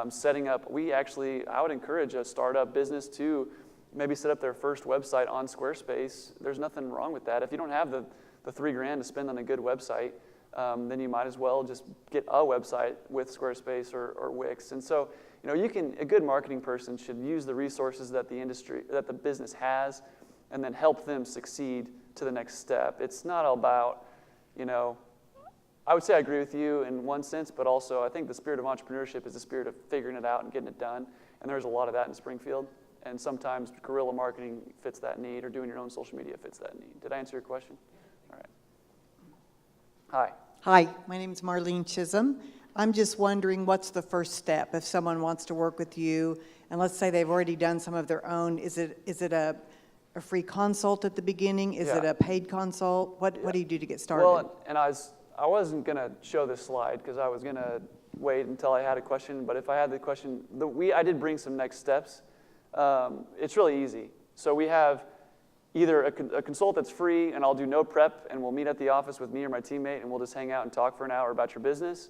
Setting up, I would encourage a startup business to maybe set up their first website on Squarespace. There's nothing wrong with that. If you don't have the $3,000 to spend on a good website, then you might as well just get a website with Squarespace or Wix. And so, a good marketing person should use the resources that the business has, and then help them succeed to the next step. It's not all about, I would say I agree with you in one sense, but also I think the spirit of entrepreneurship is the spirit of figuring it out and getting it done. And there's a lot of that in Springfield. And sometimes guerrilla marketing fits that need, or doing your own social media fits that need. Did I answer your question? All right. Hi. Hi, my name is Marlene Chisholm. I'm just wondering, what's the first step if someone wants to work with you, and let's say they've already done some of their own? Is it a free consult at the beginning? Is it a paid consult? What do you do to get started? Well, and I wasn't going to show this slide because I was going to wait until I had a question. But if I had the question, I did bring some next steps. It's really easy. So we have either a consult that's free, and I'll do no prep, and we'll meet at the office with me or my teammate, and we'll just hang out and talk for an hour about your business.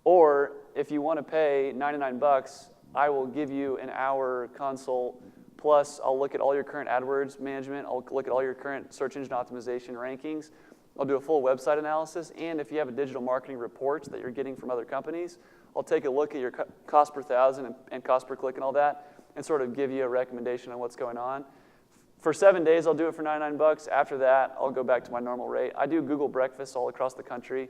Or if you want to pay $99, I will give you an hour consult, plus I'll look at all your current AdWords management, I'll look at all your current search engine optimization rankings, I'll do a full website analysis, and if you have a digital marketing report that you're getting from other companies, I'll take a look at your cost per thousand and cost per click and all that, and sort of give you a recommendation on what's going on. For 7 days, I'll do it for $99. After that, I'll go back to my normal rate. I do Google breakfasts all across the country,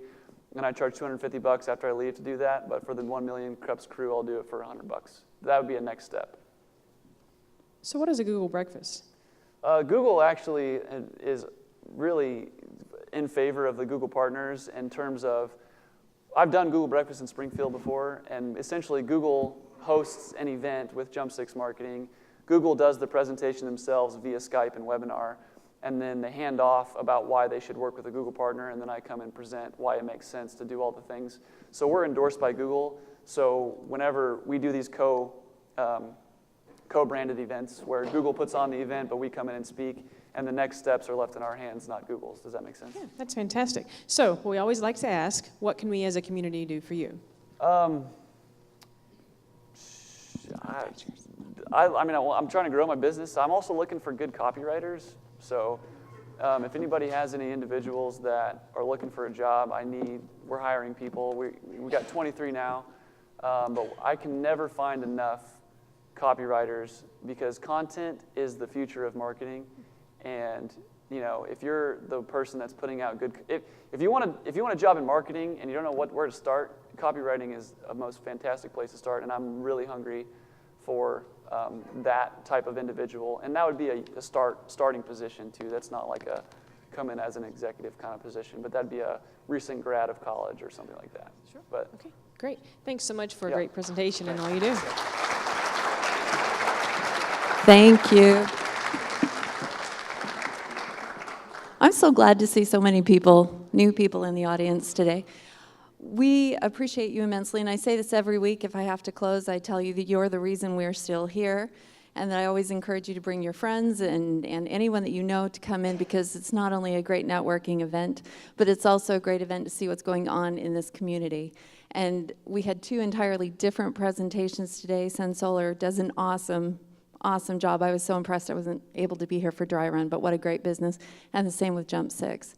and I charge $250 after I leave to do that. But for the 1 Million Cups crew, I'll do it for $100. That would be a next step. So what is a Google breakfast? Google actually is really in favor of the Google partners in terms of, I've done Google breakfast in Springfield before, and essentially Google hosts an event with Jump 6 Marketing. Google does the presentation themselves via Skype and webinar, and then they hand off about why they should work with a Google partner, and then I come and present why it makes sense to do all the things. So we're endorsed by Google, so whenever we do these co-branded events where Google puts on the event, but we come in and speak, and the next steps are left in our hands, not Google's. Does that make sense? Yeah, that's fantastic. So we always like to ask, what can we as a community do for you? I'm trying to grow my business. I'm also looking for good copywriters. So if anybody has any individuals that are looking for a job, we're hiring people. We got 23 now, but I can never find enough copywriters, because content is the future of marketing. And if you're the person that's putting out good, if you want a job in marketing and you don't know where to start, copywriting is a most fantastic place to start. And I'm really hungry for that type of individual, and that would be a starting position too. That's not like a come in as an executive kind of position, but that'd be a recent grad of college or something like that. Sure. But Okay, great. Thanks so much for a Yeah. great presentation and all you do. Thank you. I'm so glad to see so many people, new people in the audience today. We appreciate you immensely, and I say this every week. If I have to close, I tell you that you're the reason we're still here, and that I always encourage you to bring your friends and anyone that you know to come in, because it's not only a great networking event, but it's also a great event to see what's going on in this community. And we had two entirely different presentations today. Sun Solar does an awesome job. I was so impressed I wasn't able to be here for Dry Run, but what a great business. And the same with Jump 6.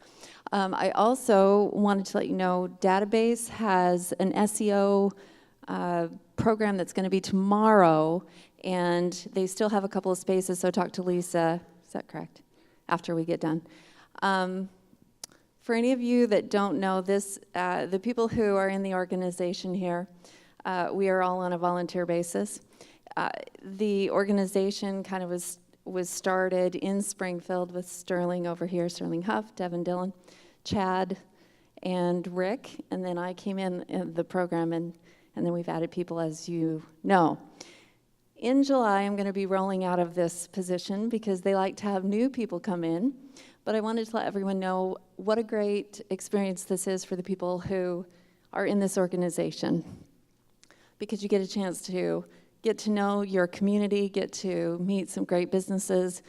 I also wanted to let you know Database has an SEO program that's going to be tomorrow, and they still have a couple of spaces, so talk to Lisa. Is that correct? After we get done. For any of you that don't know this, the people who are in the organization here, we are all on a volunteer basis. The organization kind of was started in Springfield with Sterling over here, Sterling Huff, Devin Dillon, Chad, and Rick, and then I came in the program, and then we've added people, as you know. In July, I'm going to be rolling out of this position because they like to have new people come in, but I wanted to let everyone know what a great experience this is for the people who are in this organization, because you get a chance to get to know your community, get to meet some great businesses,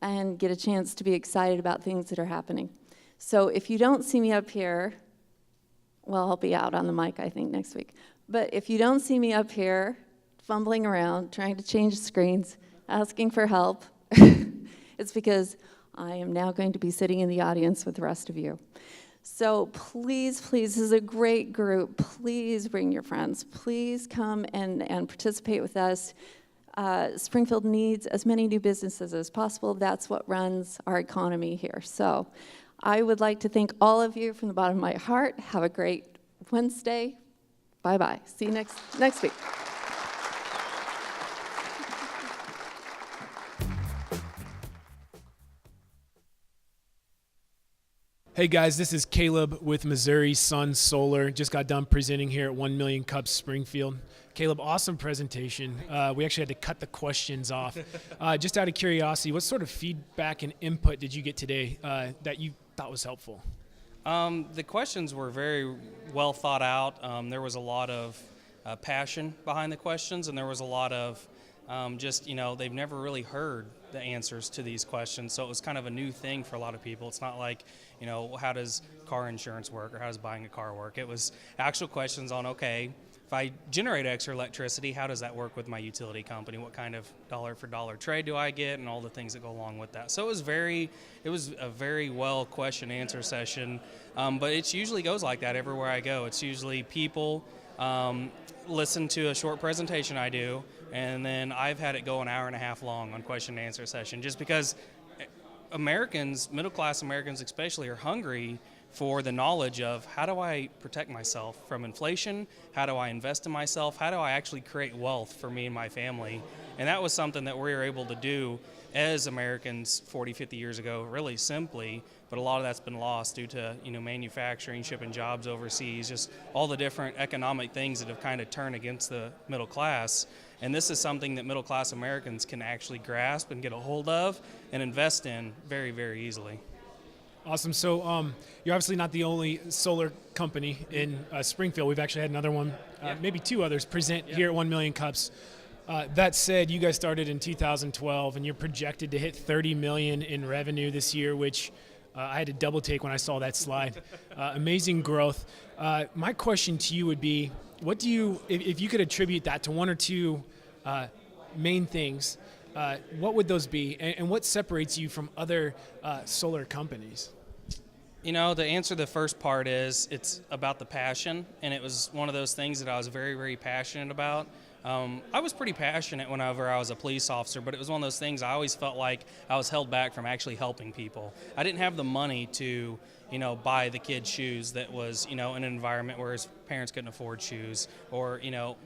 and get a chance to be excited about things that are happening. So if you don't see me up here, well, I'll be out on the mic, I think, next week. But if you don't see me up here fumbling around, trying to change screens, asking for help, it's because I am now going to be sitting in the audience with the rest of you. So please, this is a great group. Please bring your friends. Please come and participate with us. Springfield needs as many new businesses as possible. That's what runs our economy here. So I would like to thank all of you from the bottom of my heart. Have a great Wednesday. Bye-bye. See you next week. Hey guys, this is Caleb with Missouri Sun Solar. Just got done presenting here at 1 Million Cups Springfield. Caleb, awesome presentation. We actually had to cut the questions off. Just out of curiosity, what sort of feedback and input did you get today that you thought was helpful? The questions were very well thought out. There was a lot of passion behind the questions, and there was a lot of they've never really heard the answers to these questions, so it was kind of a new thing for a lot of people. It's not like, how does car insurance work or how does buying a car work? It was actual questions on, okay, if I generate extra electricity, how does that work with my utility company? What kind of dollar-for-dollar trade do I get, and all the things that go along with that? So it was a very well question-answer session, but it usually goes like that everywhere I go. It's usually people listen to a short presentation I do, and then I've had it go an hour and a half long on question and answer session, just because Americans, middle-class Americans especially, are hungry for the knowledge of how do I protect myself from inflation, how do I invest in myself, how do I actually create wealth for me and my family. And that was something that we were able to do as Americans 40, 50 years ago, really simply, but a lot of that's been lost due to manufacturing, shipping jobs overseas, just all the different economic things that have kind of turned against the middle class. And this is something that middle class Americans can actually grasp and get a hold of and invest in very, very easily. Awesome. So you're obviously not the only solar company in Springfield. We've actually had another one, maybe two others, present here at 1 Million Cups. That said, you guys started in 2012, and you're projected to hit $30 million in revenue this year, which I had to double take when I saw that slide. Amazing growth. My question to you would be, what do you, if you could attribute that to one or two main things, what would those be, and what separates you from other solar companies? To answer the first part is it's about the passion, and it was one of those things that I was very, very passionate about. I was pretty passionate whenever I was a police officer, but it was one of those things I always felt like I was held back from actually helping people. I didn't have the money to, buy the kid shoes that was, in an environment where his parents couldn't afford shoes, or,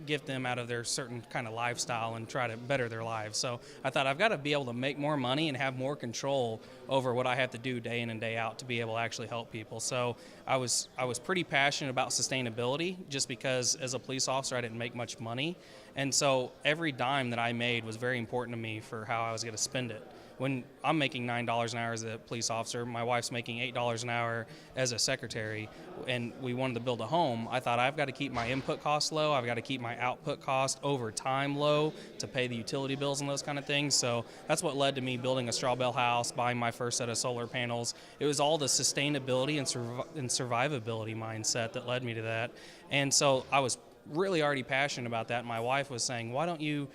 get them out of their certain kind of lifestyle and try to better their lives. So I thought I've got to be able to make more money and have more control over what I have to do day in and day out to be able to actually help people. So I was pretty passionate about sustainability, just because as a police officer I didn't make much money. And so every dime that I made was very important to me for how I was going to spend it. When I'm making $9 an hour as a police officer, my wife's making $8 an hour as a secretary, and we wanted to build a home, I thought I've got to keep my input costs low, I've got to keep my output cost over time low to pay the utility bills and those kind of things. So that's what led to me building a straw bale house, buying my first set of solar panels. It was all the sustainability and survivability mindset that led me to that. And so I was really already passionate about that. My wife was saying, why don't you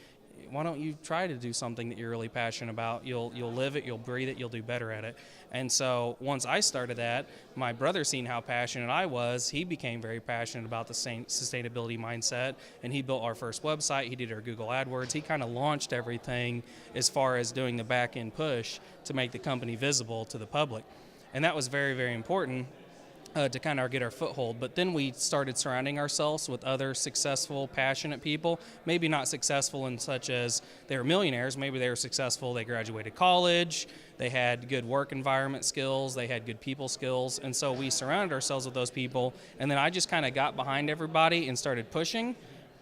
try to do something that you're really passionate about? You'll live it, you'll breathe it, you'll do better at it. And so once I started that, my brother seen how passionate I was. He became very passionate about the same sustainability mindset, and he built our first website. He did our Google AdWords. He kind of launched everything as far as doing the back end push to make the company visible to the public. And that was very, very important to kind of get our foothold. But then we started surrounding ourselves with other successful, passionate people, maybe not successful in such as they were millionaires, maybe they were successful, they graduated college, they had good work environment skills, they had good people skills, and so we surrounded ourselves with those people, and then I just kind of got behind everybody and started pushing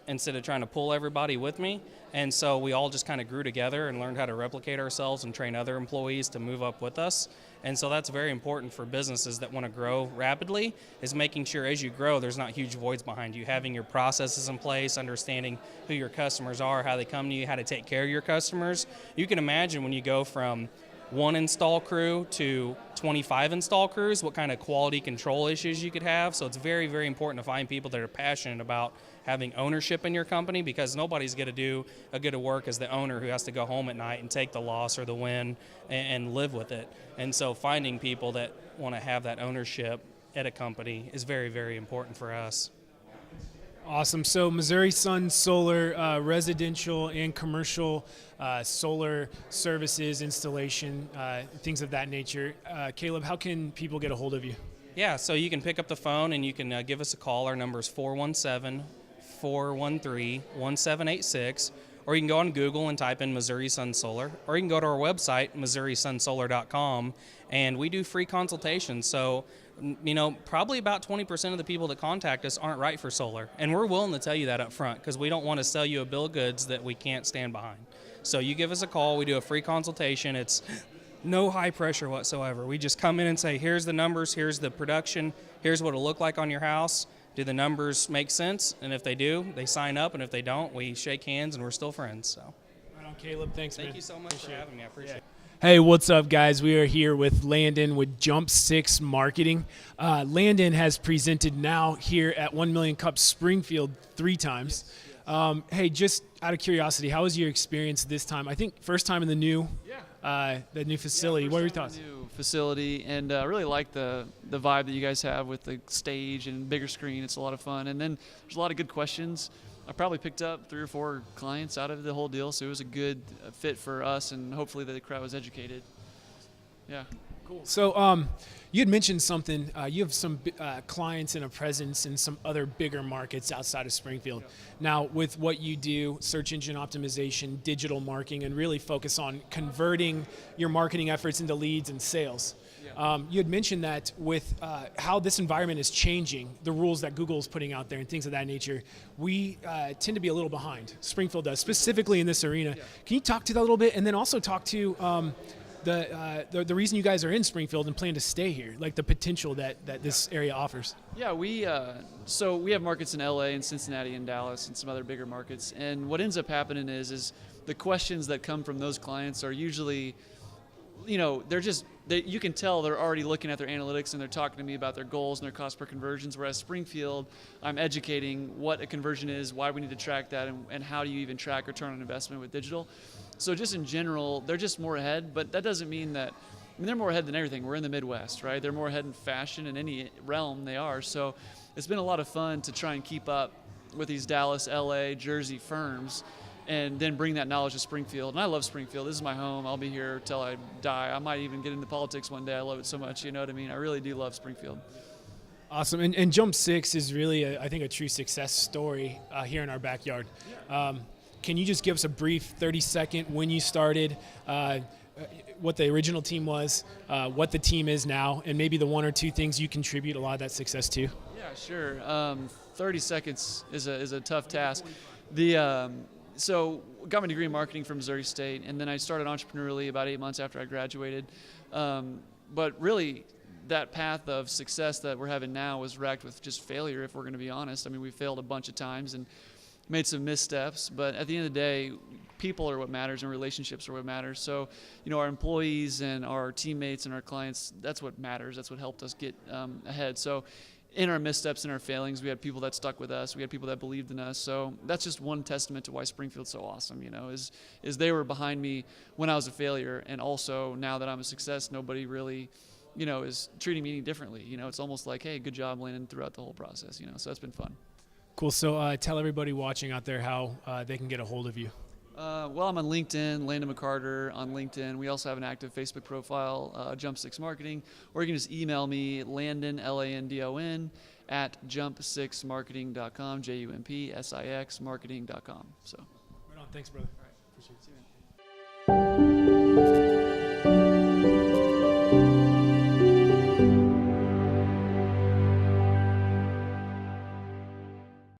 instead of trying to pull everybody with me. And so we all just kind of grew together and learned how to replicate ourselves and train other employees to move up with us. And so that's very important for businesses that want to grow rapidly, is making sure as you grow there's not huge voids behind you, having your processes in place, understanding who your customers are, how they come to you, how to take care of your customers. You can imagine when you go from one install crew to 25 install crews, what kind of quality control issues you could have. So it's very, very important to find people that are passionate about having ownership in your company, because nobody's going to do a good work as the owner who has to go home at night and take the loss or the win and live with it. And so finding people that want to have that ownership at a company is very, very important for us. Awesome. So Missouri Sun Solar, residential and commercial solar services, installation, things of that nature. Caleb, how can people get a hold of you? Yeah, so you can pick up the phone and you can give us a call. Our number is 417-413-1786. Or you can go on Google and type in Missouri Sun Solar. Or you can go to our website, MissouriSunSolar.com, and we do free consultations. So, probably about 20% of the people that contact us aren't right for solar. And we're willing to tell you that up front, because we don't want to sell you a bill of goods that we can't stand behind. So you give us a call, we do a free consultation. It's no high pressure whatsoever. We just come in and say, here's the numbers, here's the production, here's what it'll look like on your house. Do the numbers make sense? And if they do, they sign up. And if they don't, we shake hands and we're still friends. So. Right on, Caleb. Thanks, man. Thank you so much for having me. I appreciate it. Hey, what's up, guys? We are here with Landon with Jump 6 Marketing. Landon has presented now here at 1 Million Cups Springfield 3 times. Hey, just out of curiosity, how was your experience this time? I think first time in the new facility. What are your thoughts? New facility, and I really like the vibe that you guys have with the stage and bigger screen. It's a lot of fun, and then there's a lot of good questions. I probably picked up 3 or 4 clients out of the whole deal, so it was a good fit for us, and hopefully the crowd was educated. Yeah. Cool. So you had mentioned something. You have some clients and a presence in some other bigger markets outside of Springfield. Now, with what you do, search engine optimization, digital marketing, and really focus on converting your marketing efforts into leads and sales. You had mentioned that with how this environment is changing, the rules that Google is putting out there and things of that nature, we tend to be a little behind. Springfield does, specifically in this arena. Can you talk to that a little bit, and then also talk to the reason you guys are in Springfield and plan to stay here, like the potential that this area offers? Yeah, so we have markets in LA and Cincinnati and Dallas and some other bigger markets, and what ends up happening is the questions that come from those clients are usually, you can tell they're already looking at their analytics and they're talking to me about their goals and their cost per conversions, whereas Springfield, I'm educating what a conversion is, why we need to track that, and how do you even track return on investment with digital. So just in general, they're just more ahead, but that doesn't mean that, they're more ahead than everything. We're in the Midwest, right? They're more ahead in fashion in any realm they are. So it's been a lot of fun to try and keep up with these Dallas, LA, Jersey firms, and then bring that knowledge to Springfield. And I love Springfield. This is my home. I'll be here till I die. I might even get into politics one day. I love it so much, you know what I mean? I really do love Springfield. Awesome. And Jump 6 is really, I think, a true success story here in our backyard. Can you just give us a brief 30-second when you started, what the original team was, what the team is now, and maybe the one or two things you contribute a lot of that success to? Yeah, sure. 30 seconds is a tough task. So got my degree in marketing from Missouri State, and then I started entrepreneurially about 8 months after I graduated. But really, that path of success that we're having now was racked with just failure, if we're going to be honest. I mean, we failed a bunch of times and made some missteps, but at the end of the day, people are what matters and relationships are what matters. So, our employees and our teammates and our clients, that's what matters. That's what helped us get ahead. So in our missteps and our failings, we had people that stuck with us. We had people that believed in us. So that's just one testament to why Springfield's so awesome, is they were behind me when I was a failure. And also now that I'm a success, nobody really, is treating me any differently. It's almost like, hey, good job, Landon, throughout the whole process, so that's been fun. Cool. So tell everybody watching out there how they can get a hold of you. Well, I'm on LinkedIn, Landon McCarter on LinkedIn. We also have an active Facebook profile, Jump 6 Marketing, or you can just email me, Landon, Landon, at jump6marketing.com, JUMP6marketing.com. So. Right on. Thanks, brother. All right. Appreciate it. See you, man.